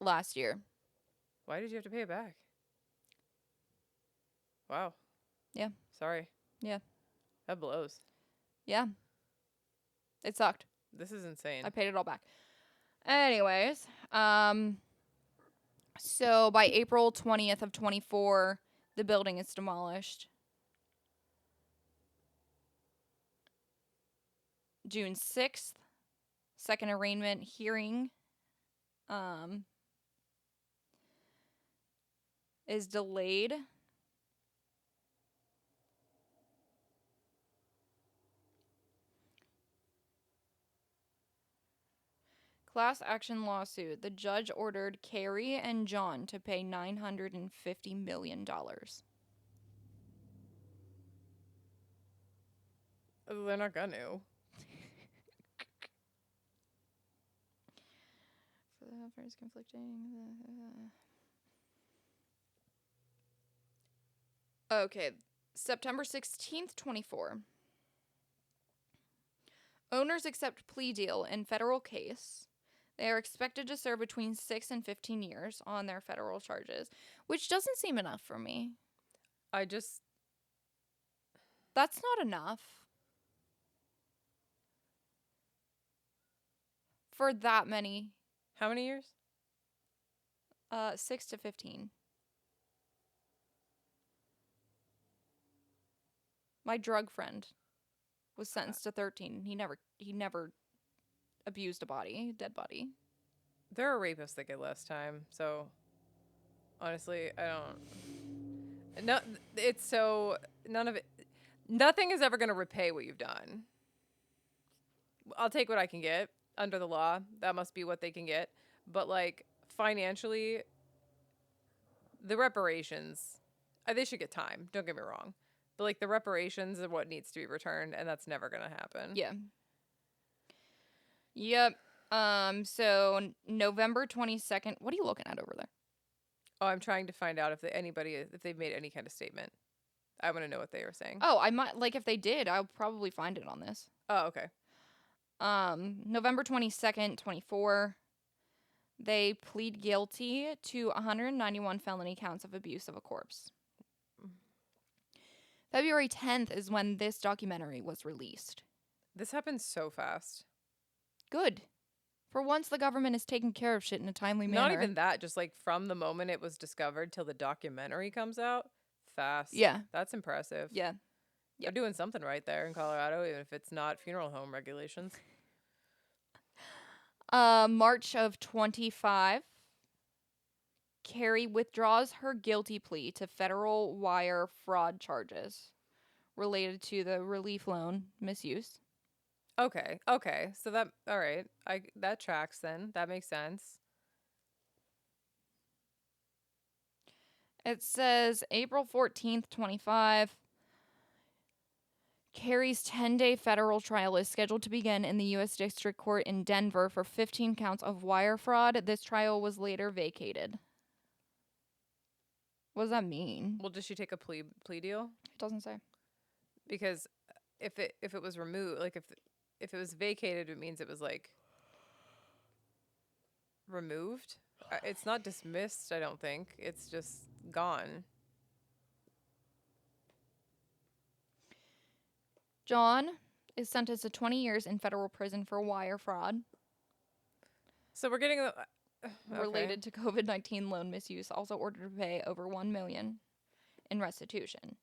last year. Why did you have to pay it back? Wow. Yeah. Sorry. Yeah. That blows. Yeah. It sucked. This is insane. I paid it all back. Anyways, so by April 20th of 24, the building is demolished. June 6th, second arraignment hearing is delayed. Class action lawsuit. The judge ordered Carrie and John to pay $950 million. They're not gonna. For the offers conflicting. Okay, September 16th, 24. Owners accept plea deal in federal case. They are expected to serve between 6 and 15 years on their federal charges, which doesn't seem enough for me. That's not enough. For that many. How many years? 6 to 15. My drug friend was sentenced to 13. He never abused a dead body. There are rapists that get less time, so honestly, I don't. No, it's so none of it. Nothing is ever going to repay what you've done. I'll take what I can get under the law. That must be what they can get. But like financially, the reparations, they should get time. Don't get me wrong. But like the reparations are what needs to be returned, and that's never going to happen. Yeah. Yep. So November 22nd. What are you looking at over there? Oh, I'm trying to find out if they've made any kind of statement. I want to know what they were saying. Oh, I might, like, if they did, I'll probably find it on this. Oh, okay. November 22nd, 24, they plead guilty to 191 felony counts of abuse of a corpse. February 10th is when this documentary was released. This happened so fast. Good. For once, the government is taking care of shit in a timely manner. Not even that, just like from the moment it was discovered till the documentary comes out, fast. Yeah. That's impressive. Yeah. They're doing something right there in Colorado, even if it's not funeral home regulations. March of 25, Carrie withdraws her guilty plea to federal wire fraud charges related to the relief loan misuse. Okay. So that all right. That tracks then. That makes sense. It says April 14th, 25. Carrie's 10-day federal trial is scheduled to begin in the U.S. District Court in Denver for 15 counts of wire fraud. This trial was later vacated. What does that mean? Well, did she take a plea deal? It doesn't say. Because if it was removed, like if it was vacated, it means it was like removed. It's not dismissed, I don't think. It's just gone. John is sentenced to 20 years in federal prison for wire fraud So we're getting the related to COVID-19 loan misuse, also ordered to pay over $1 million in restitution.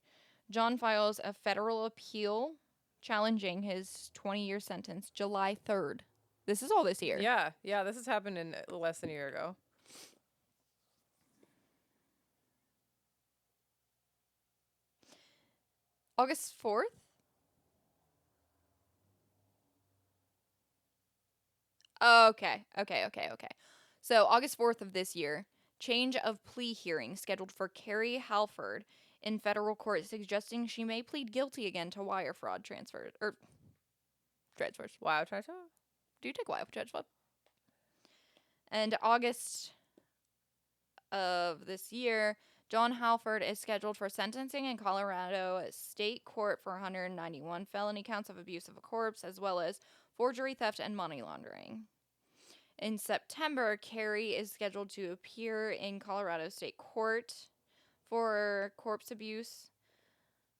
John files a federal appeal challenging his 20-year sentence July 3rd. This is all this year. Yeah, this has happened in less than a year ago. August 4th? Okay. So, August 4th of this year, change of plea hearing scheduled for Carrie Halford in federal court, suggesting she may plead guilty again to wire fraud transfers. Wow, try to. Do you take wire transfer? And August of this year, John Halford is scheduled for sentencing in Colorado State Court for 191 felony counts of abuse of a corpse, as well as forgery, theft, and money laundering. In September, Carrie is scheduled to appear in Colorado State Court for corpse abuse.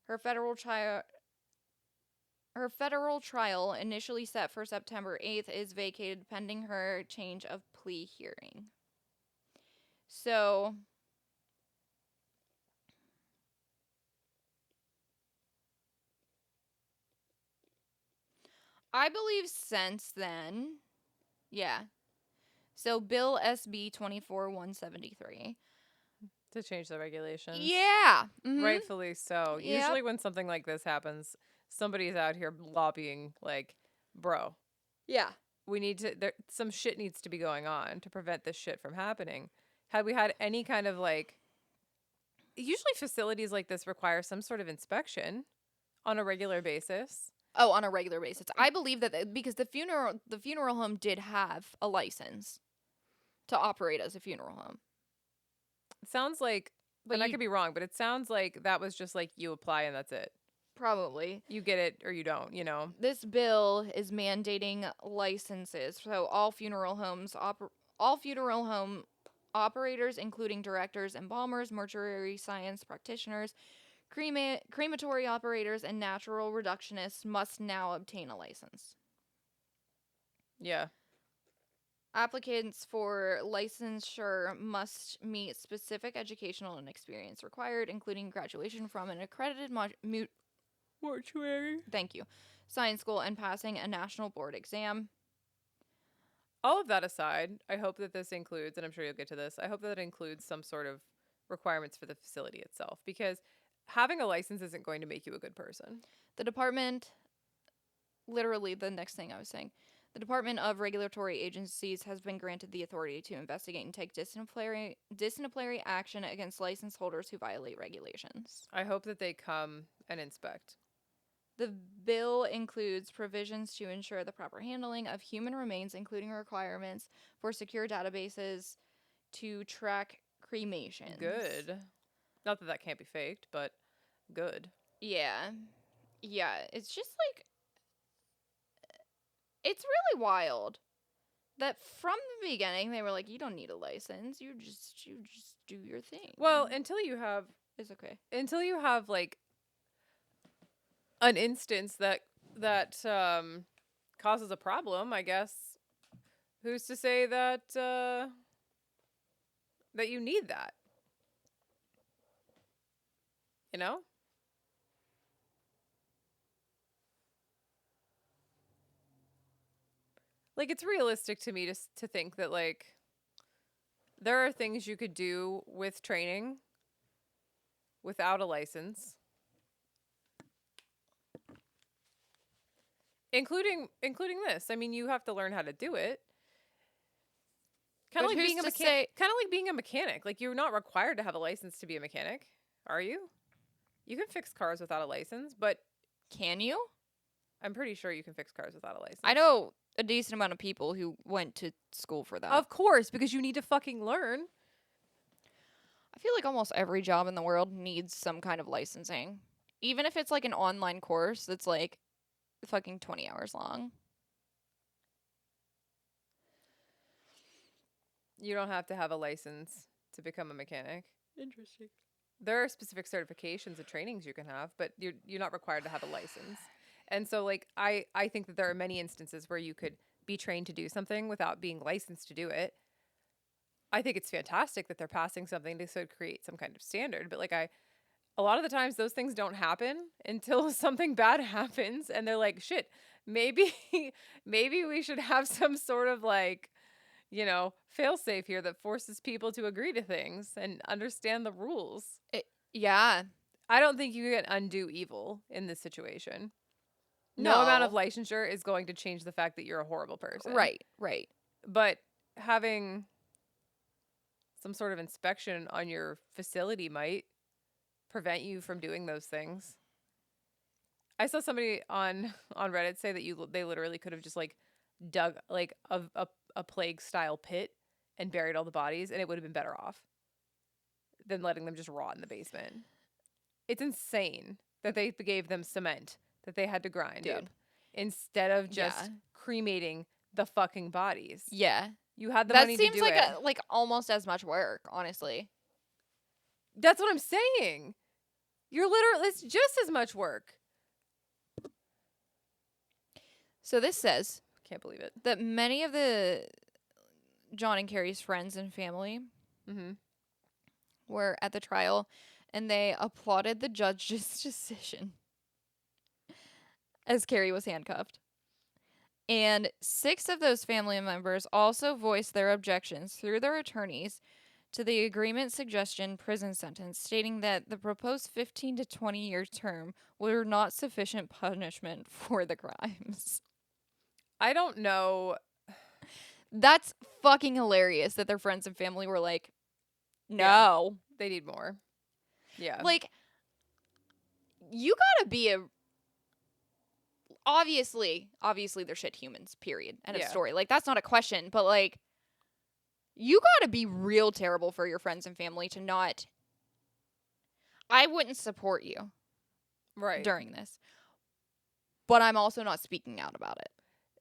Her federal trial, initially set for September 8th, is vacated pending her change of plea hearing. So, I believe since then, yeah. So, Bill SB 24173. To change the regulations. Yeah. Mm-hmm. Rightfully so. Yep. Usually when something like this happens, somebody's out here lobbying like, bro, Yeah. we need to some shit needs to be going on to prevent this shit from happening. Had we had any kind of like, usually facilities like this require some sort of inspection on a regular basis. Oh, on a regular basis. I believe that because the funeral home did have a license to operate as a funeral home. It sounds like, But and I could be wrong, but it sounds like that was just like you apply and that's it. Probably. You get it or you don't, you know. This bill is mandating licenses. So all funeral home operators, including directors, embalmers, mortuary science practitioners, crematory operators, and natural reductionists must now obtain a license. Yeah. Applicants for licensure must meet specific educational and experience required, including graduation from an accredited Mortuary. Thank you. Science school and passing a national board exam. All of that aside, I hope that this includes, and I'm sure you'll get to this, I hope that it includes some sort of requirements for the facility itself, because having a license isn't going to make you a good person. The department, literally the next thing I was saying, the Department of Regulatory Agencies has been granted the authority to investigate and take disciplinary action against license holders who violate regulations. I hope that they come and inspect. The bill includes provisions to ensure the proper handling of human remains, including requirements for secure databases to track cremations. Good. Not that that can't be faked, but good. Yeah. Yeah. It's just like, it's really wild that from the beginning they were like, you don't need a license. You just do your thing. Well, until you have It's okay. like an instance that causes a problem, I guess. Who's to say that that you need that? You know? Like, it's realistic to me to think that, like, there are things you could do with training without a license, including this. I mean, you have to learn how to do it. Kind But of like who's being a to mechanic. say- Kind of like being a mechanic. Like, you're not required to have a license to be a mechanic, are you? You can fix cars without a license, but Can you? I'm pretty sure you can fix cars without a license. I know a decent amount of people who went to school for that. Of course, because you need to fucking learn. I feel like almost every job in the world needs some kind of licensing. Even if it's like an online course that's like fucking 20 hours long. You don't have to have a license to become a mechanic. Interesting. There are specific certifications and trainings you can have, but you're not required to have a license. And so, like, I think that there are many instances where you could be trained to do something without being licensed to do it. I think it's fantastic that they're passing something to sort of create some kind of standard, but like, a lot of the times those things don't happen until something bad happens, and they're like, shit, maybe maybe we should have some sort of, like, fail safe here that forces people to agree to things and understand the rules. Yeah. I don't think you can undo evil in this situation. No amount of licensure is going to change the fact that you're a horrible person. Right, right. But having some sort of inspection on your facility might prevent you from doing those things. I saw somebody on Reddit say that they literally could have just like dug like a plague style pit and buried all the bodies, and it would have been better off than letting them just rot in the basement. It's insane that they gave them cement that they had to grind up instead of just cremating the fucking bodies. Yeah. You had the that money to do seems like it. like almost as much work, honestly. That's what I'm saying. You're literally, it's just as much work. So this says Can't believe it. that many of the John and Carrie's friends and family were at the trial, and they applauded the judge's decision as Carrie was handcuffed. And 6 of those family members also voiced their objections through their attorneys to the agreement suggestion prison sentence, stating that the proposed 15 to 20-year term were not sufficient punishment for the crimes. I don't know. That's fucking hilarious that their friends and family were like, no. They need more. Yeah. Like, you gotta be a... Obviously, they're shit humans, period. End of story. Like, that's not a question, but, like, you gotta be real terrible for your friends and family to not... I wouldn't support you during this. But I'm also not speaking out about it.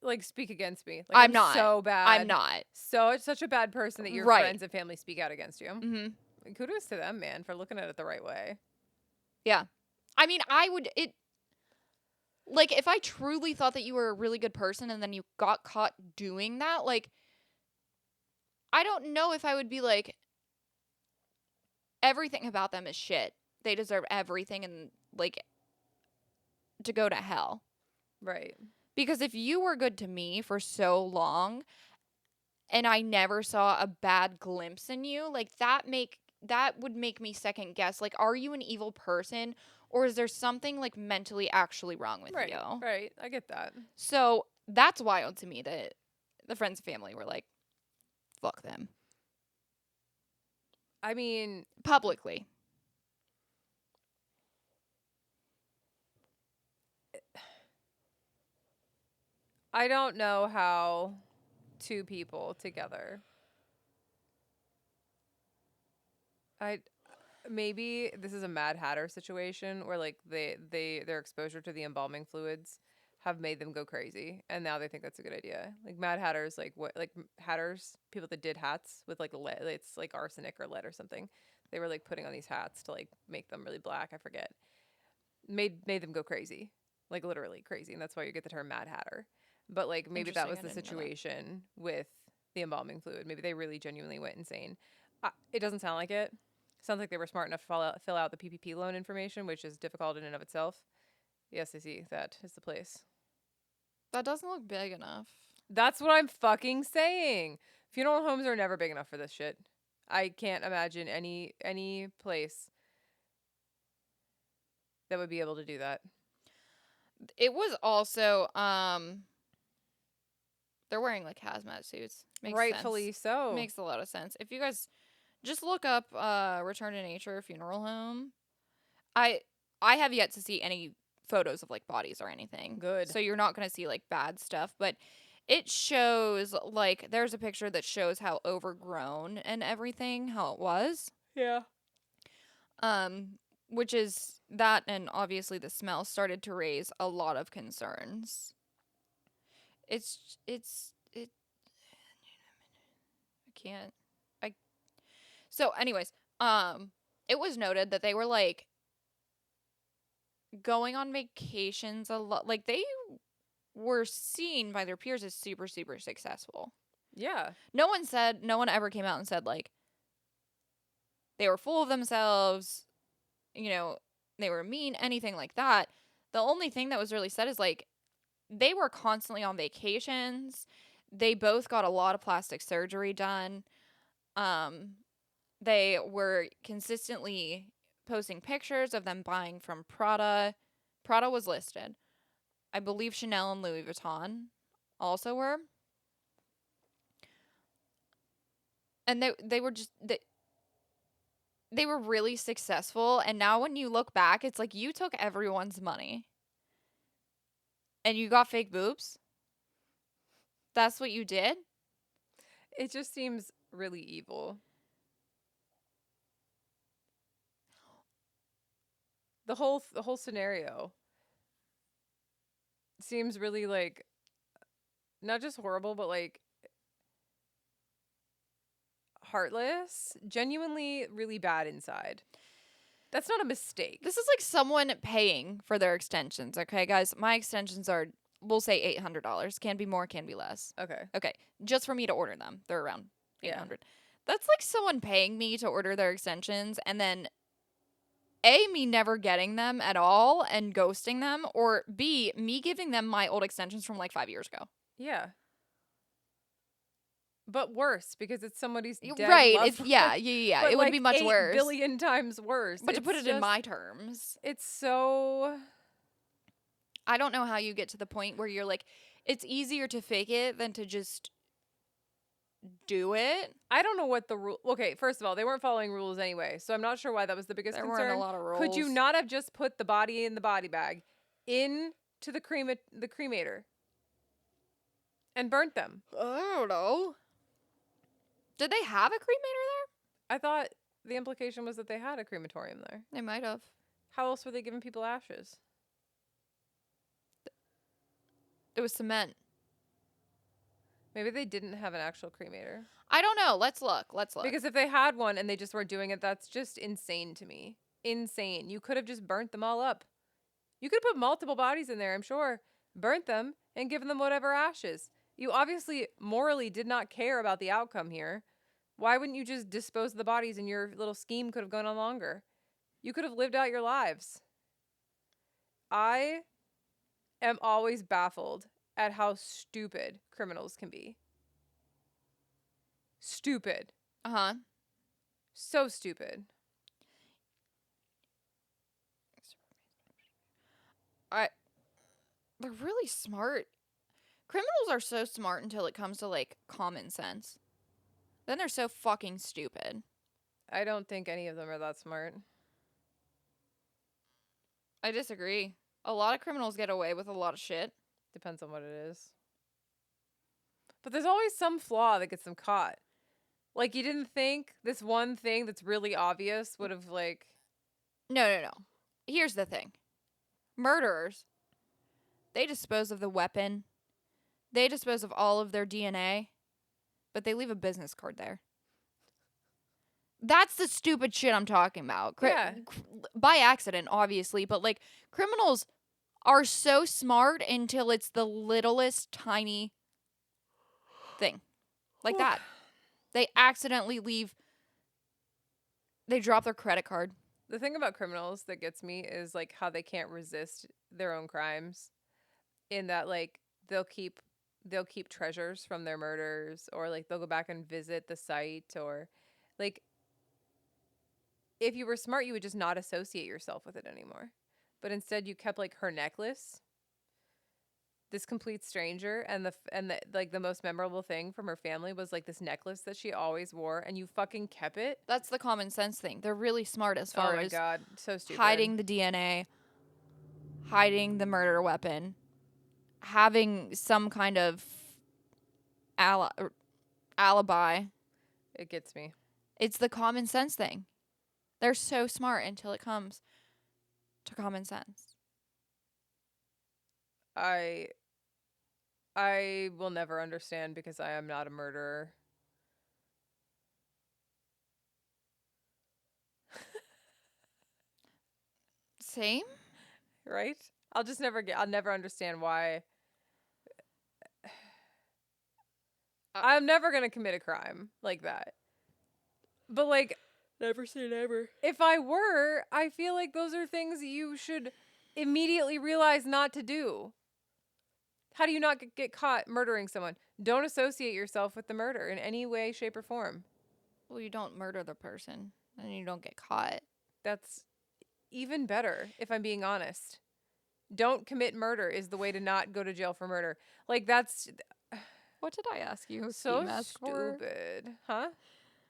Like, speak against me. Like, I'm not. So bad. I'm not. So it's such a bad person that your friends and family speak out against you. Mm-hmm. Kudos to them, man, for looking at it the right way. Yeah. I mean, I would... Like, if I truly thought that you were a really good person and then you got caught doing that, like, I don't know if I would be like, everything about them is shit. They deserve everything and, like, to go to hell. Right. Because if you were good to me for so long and I never saw a bad glimpse in you, like, that would make me second guess. Like, are you an evil person? Or is there something, like, mentally actually wrong with you? Right. I get that. So that's wild to me that the friends and family were like, fuck them. I mean... Publicly. I don't know how 2 people together... maybe this is a Mad Hatter situation where like their exposure to the embalming fluids have made them go crazy, and now they think that's a good idea. Like Mad Hatters, like what, like hatters, people that did hats with like lead, it's like arsenic or lead or something. They were like putting on these hats to like make them really black. I forget. Made them go crazy, like literally crazy, and that's why you get the term Mad Hatter. But like maybe that Interesting. was I the didn't know that. situation with the embalming fluid. Maybe they really genuinely went insane. It doesn't sound like it. Sounds like they were smart enough to fill out the PPP loan information, which is difficult in and of itself. Yes, I see. That is the place. That doesn't look big enough. That's what I'm fucking saying. Funeral homes are never big enough for this shit. I can't imagine any place that would be able to do that. It was also they're wearing like hazmat suits. Makes Rightfully sense. so. Makes a lot of sense. If you guys just look up Return to Nature funeral home. I have yet to see any photos of like bodies or anything. Good. So you're not going to see like bad stuff, but it shows like there's a picture that shows how overgrown and everything, how it was. Yeah. Which is that, and obviously the smell started to raise a lot of concerns. It I can't I So anyways, it was noted that they were like going on vacations a lot. Like they were seen by their peers as super super successful. Yeah. No one ever came out and said like they were full of themselves, you know, they were mean, anything like that. The only thing that was really said is like they were constantly on vacations. They both got a lot of plastic surgery done. They were consistently posting pictures of them buying from Prada. Prada was listed. I believe Chanel and Louis Vuitton also were. And they were just they were really successful, and now when you look back, it's like you took everyone's money. And you got fake boobs? That's what you did? It just seems really evil. The whole scenario seems really like not just horrible, but like heartless, genuinely really bad inside. That's not a mistake. This is like someone paying for their extensions, okay, guys? My extensions are, we'll say $800. Can be more, can be less. Okay. Okay, just for me to order them. They're around Yeah. 800. That's like someone paying me to order their extensions and then A, me never getting them at all and ghosting them, or B, me giving them my old extensions from like 5 years ago. Yeah. But worse because it's somebody's dead Right. loved It's one. yeah. But It would like be much 8 worse. billion times worse. But to put It's it in just- my terms, it's so I don't know how you get to the point where you're like, it's easier to fake it than to just do it. I don't know what the rule. Okay, first of all, they weren't following rules anyway, so I'm not sure why that was the biggest There concern. weren't a lot of rules. Could you not have just put the body in the body bag into the cremator and burnt them? I don't know. Did they have a cremator I thought the implication was that they had a crematorium there. there? They might have. How else were they giving people ashes? It was cement. Maybe they didn't have an actual cremator. I don't know. Let's look. Because if they had one and they just were doing it, that's just insane to me. Insane. You could have just burnt them all up. You could have put multiple bodies in there, I'm sure. Burnt them and given them whatever ashes. You obviously morally did not care about the outcome here. Why wouldn't you just dispose of the bodies and your little scheme could have gone on longer? You could have lived out your lives. I am always baffled at how stupid criminals can be. Stupid. Uh-huh. So stupid. They're really smart. Criminals are so smart until it comes to like common sense. Then they're so fucking stupid. I don't think any of them are that smart. I disagree. A lot of criminals get away with a lot of shit. Depends on what it is. But there's always some flaw that gets them caught. Like, you didn't think this one thing that's really obvious would have, like... No. Here's the thing. Murderers, they dispose of the weapon. They dispose of all of their DNA. But they leave a business card there. That's the stupid shit I'm talking about. Yeah. By accident, obviously. But, like, criminals are so smart until it's the littlest tiny thing. Like that. They accidentally leave. They drop their credit card. The thing about criminals that gets me is, like, how they can't resist their own crimes. In that, like, they'll keep treasures from their murders, or, like, they'll go back and visit the site, or, like, if you were smart, you would just not associate yourself with it anymore. But instead, you kept, like, her necklace, this complete stranger, and the most memorable thing from her family was, like, this necklace that she always wore, and you fucking kept it. That's the common sense thing. They're really smart as far Oh my as god, so stupid. hiding the DNA, hiding the murder weapon, having some kind of alibi. It gets me. It's the common sense thing. They're so smart until it comes to common sense. I will never understand because I am not a murderer. Same? Right? I'll never understand why. I'm never going to commit a crime like that. But, like, Never say never. if I were, I feel like those are things you should immediately realize not to do. How do you not get caught murdering someone? Don't associate yourself with the murder in any way, shape, or form. Well, you don't murder the person, and you don't get caught. That's even better, if I'm being honest. Don't commit murder is the way to not go to jail for murder. Like, that's What did I ask you? A so ski mask for? stupid. Huh?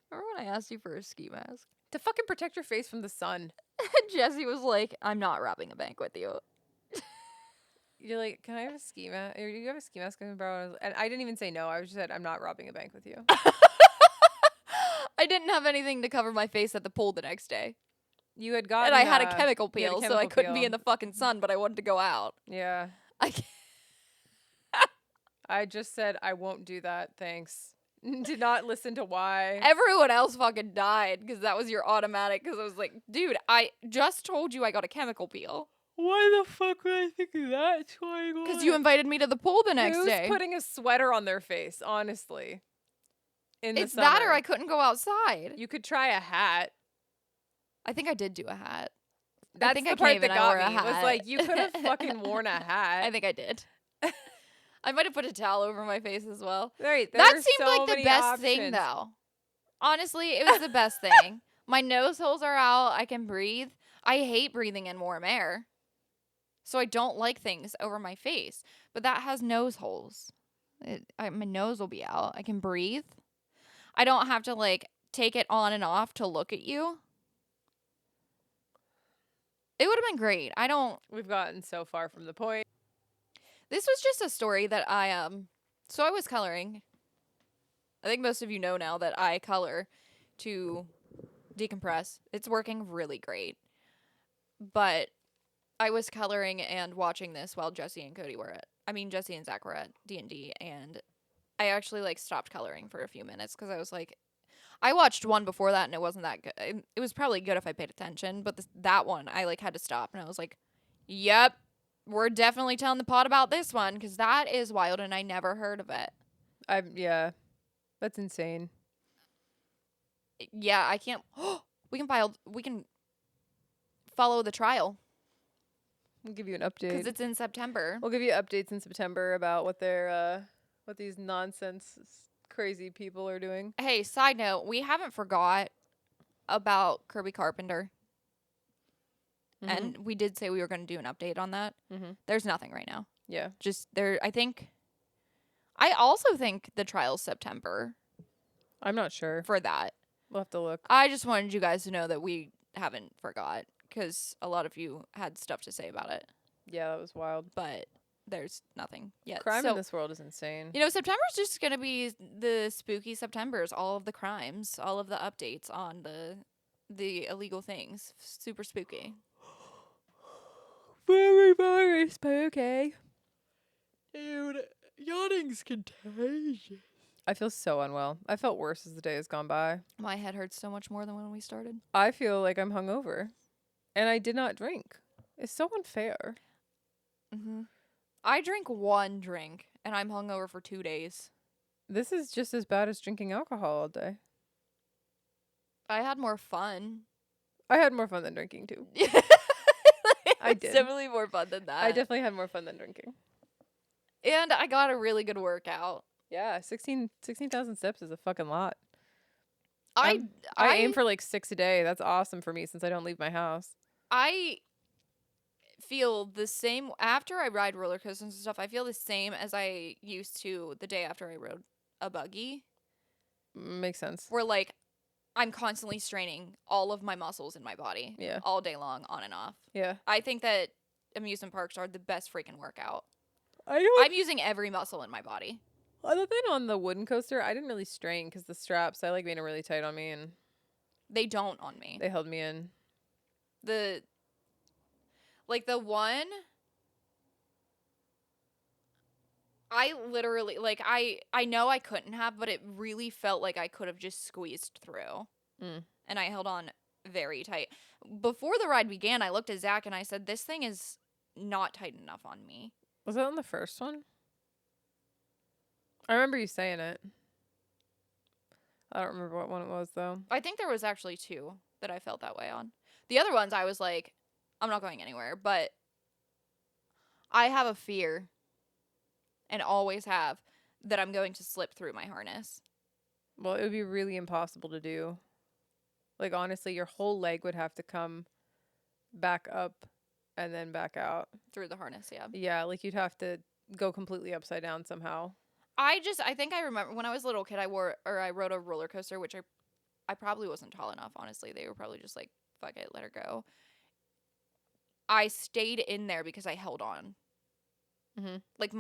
Remember when I asked you for a ski mask? To fucking protect your face from the sun. Jesse was like, I'm not robbing a bank with you. You're like, can I have a ski mask? Or you have a ski mask, bro? And I didn't even say no. I just said, I'm not robbing a bank with you. I didn't have anything to cover my face at the pool the next day. You had gotten... And I had a chemical you had a peel, so I chemical couldn't be peel. in the fucking sun, but I wanted to go out. Yeah. I can't. I just said, I won't do that. Thanks. Did not listen to why. Everyone else fucking died because that was your automatic. Because I was like, dude, I just told you I got a chemical peel. Why the fuck would I think of that? Because you invited me to the pool the next Who's day. putting a sweater on their face, honestly? In It's the that summer. or I couldn't go outside. You could try a hat. I think I did do a hat. That's think the I part came that and I wore got a me. Was hat. like, you could have fucking worn a hat. I think I did. I might have put a towel over my face as well. Right. That seemed like the best thing, though. Honestly, it was the best thing. My nose holes are out. I can breathe. I hate breathing in warm air. So I don't like things over my face. But that has nose holes. My nose will be out. I can breathe. I don't have to, like, take it on and off to look at you. It would have been great. We've gotten so far from the point. This was just a story that so I was coloring. I think most of you know now that I color to decompress. It's working really great. But I was coloring and watching this while Jesse and Zach were at D&D, and I actually, like, stopped coloring for a few minutes because I was like, I watched one before that and it wasn't that good. It was probably good if I paid attention, but that one I, like, had to stop, and I was like, yep, we're definitely telling the pod about this one because that is wild and I never heard of it. Yeah. That's insane. Yeah, I can't. We can follow the trial We'll give you an update. because it's in September. We'll give you updates in September about what what these nonsense crazy people are doing. Hey, side note, we haven't forgot about Kirby Carpenter. Mm-hmm. And we did say we were going to do an update on that. Mm-hmm. There's nothing right now. Yeah. Just there, I also think the trial's September I'm not sure. for that. We'll have to look. I just wanted you guys to know that we haven't forgot because a lot of you had stuff to say about it. Yeah, that was wild. But there's nothing yet. Crime in this world is insane. You know, September's just gonna be the spooky Septembers. All of the crimes, all of the updates on the illegal things. Super spooky. Very, very spooky. Dude, yawning's contagious. I feel so unwell. I felt worse as the day has gone by. My head hurts so much more than when we started. I feel like I'm hungover. And I did not drink. It's so unfair. Mm-hmm. I drink one drink, and I'm hungover for 2 days. This is just as bad as drinking alcohol all day. I had more fun. I had more fun than drinking, too. I did. It's definitely more fun than that. I definitely had more fun than drinking. And I got a really good workout. Yeah, 16,000 steps is a fucking lot. I aim for like 6 a day. That's awesome for me since I don't leave my house. I feel the same after I ride roller coasters and stuff. I feel the same as I used to the day after I rode a buggy. Makes sense. Where like I'm constantly straining all of my muscles in my body. Yeah. All day long, on and off. Yeah. I think that amusement parks are the best freaking workout. I'm using every muscle in my body. Other than on the wooden coaster, I didn't really strain because the straps, I like made them really tight on me and They don't on me. they held me in. The one I literally I know I couldn't have, but it really felt like I could have just squeezed through. And I held on very tight. Before the ride began, I looked at Zach and I said, "This thing is not tight enough on me." Was that on the first one? I remember you saying it. I don't remember what one it was though. I think there was actually 2 that I felt that way on. The other ones I was like, I'm not going anywhere, but I have a fear and always have that I'm going to slip through my harness. Well, it would be really impossible to do. Like honestly, your whole leg would have to come back up and then back out. Through the harness, yeah. Yeah, like you'd have to go completely upside down somehow. I think I remember when I was a little kid, I rode a roller coaster, which I probably wasn't tall enough, honestly. They were probably just like, fuck it, let her go. I stayed in there because I held on. Mm-hmm. Like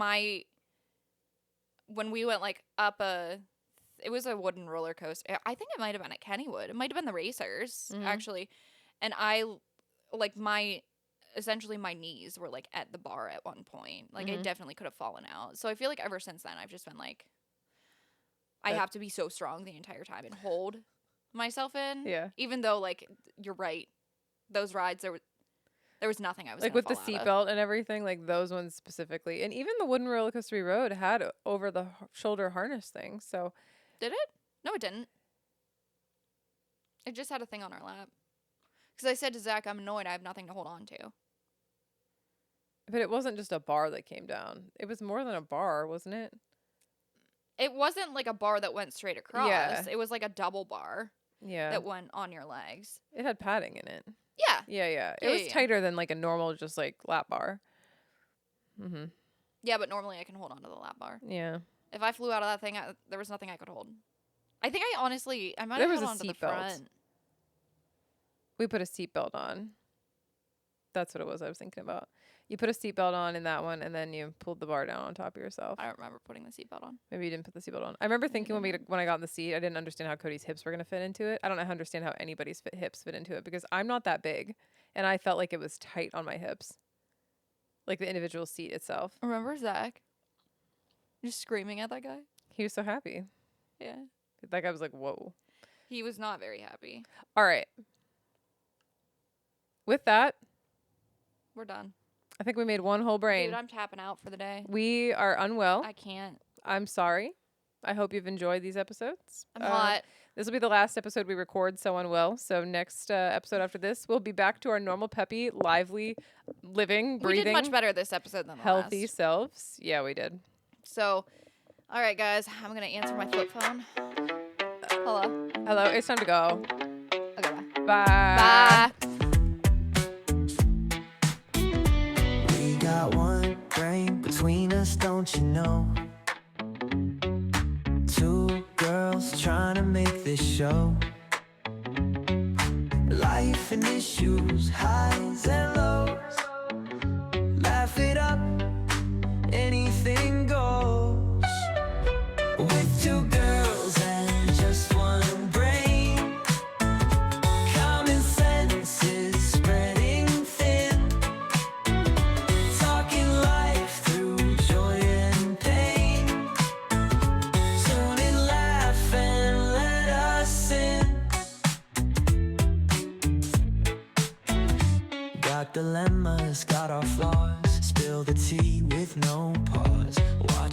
when we went like up it was a wooden roller coaster. I think it might have been at Kennywood. It might have been the Racers, actually. And essentially my knees were like at the bar at one point. Like I definitely could have fallen out. So I feel like ever since then I've just been like, I have to be so strong the entire time and hold myself in. Yeah. Even though like you're right, those rides there was nothing I was like gonna with the fall out of. seatbelt and everything, like those ones specifically, and even the wooden roller coaster we rode had over the shoulder harness thing. So did it? No, it didn't. It just had a thing on our lap. Because I said to Zach, I'm annoyed. I have nothing to hold on to. But it wasn't just a bar that came down. It was more than a bar, wasn't it? It wasn't like a bar that went straight across. Yeah. It was like a double bar. Yeah. That went on your legs. It had padding in it. Yeah. Yeah. It was tighter than like a normal just like lap bar. Mm-hmm. Yeah, but normally I can hold on to the lap bar. Yeah. If I flew out of that thing, there was nothing I could hold. I think I might have held on to the front. We put a seatbelt on. That's what it was I was thinking about. You put a seatbelt on in that one, and then you pulled the bar down on top of yourself. I don't remember putting the seatbelt on. Maybe you didn't put the seatbelt on. I remember thinking when I got in the seat, I didn't understand how Cody's hips were going to fit into it. I don't understand how anybody's hips fit into it because I'm not that big, and I felt like it was tight on my hips. Like the individual seat itself. Remember Zach? Just screaming at that guy? He was so happy. Yeah. That guy was like, whoa. He was not very happy. All right. With that, we're done. I think we made one whole brain. Dude, I'm tapping out for the day. We are unwell. I can't. I'm sorry. I hope you've enjoyed these episodes. I'm hot. This will be the last episode we record so unwell. So next episode after this, we'll be back to our normal, peppy, lively, living, breathing. We did much better this episode than the healthy last. selves. Yeah, we did. So, all right, guys. I'm going to answer my flip phone. Hello. Hello. It's time to go. Okay, bye. Bye. Bye. We got one brain between us, don't you know? Two girls trying to make this show. Life and issues, highs and lows. Laugh it up,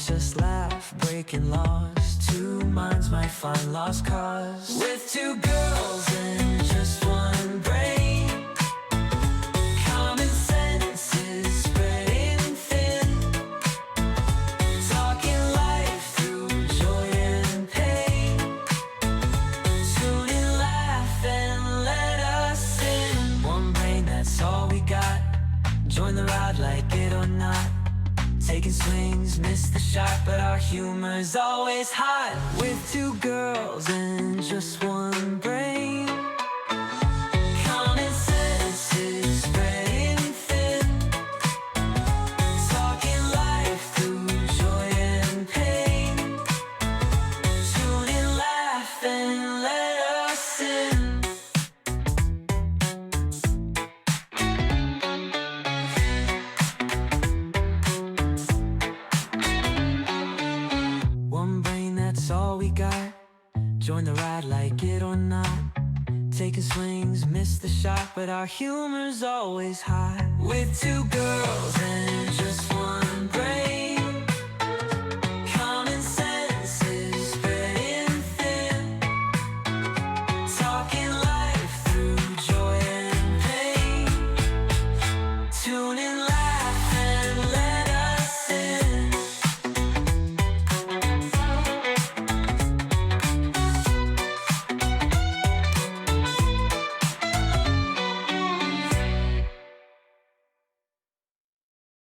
just laugh, breaking laws. Two minds might find lost cause. With two girls and just one brain, common sense is spreading thin. Talking life through joy and pain. Tune in, laugh, and let us in. One brain, that's all we got. Join the ride, like it or not. Taking swings, miss the shot, but our humor's always hot. With two girls and just one brain, common sense is spreading thin. Talking life through joy and pain. Tune in, laugh, and let us in. One brain, that's all we got. Join the ride, like it or not. Taking swings, miss the shot, but our humor's always hot. With two girls and just one brain,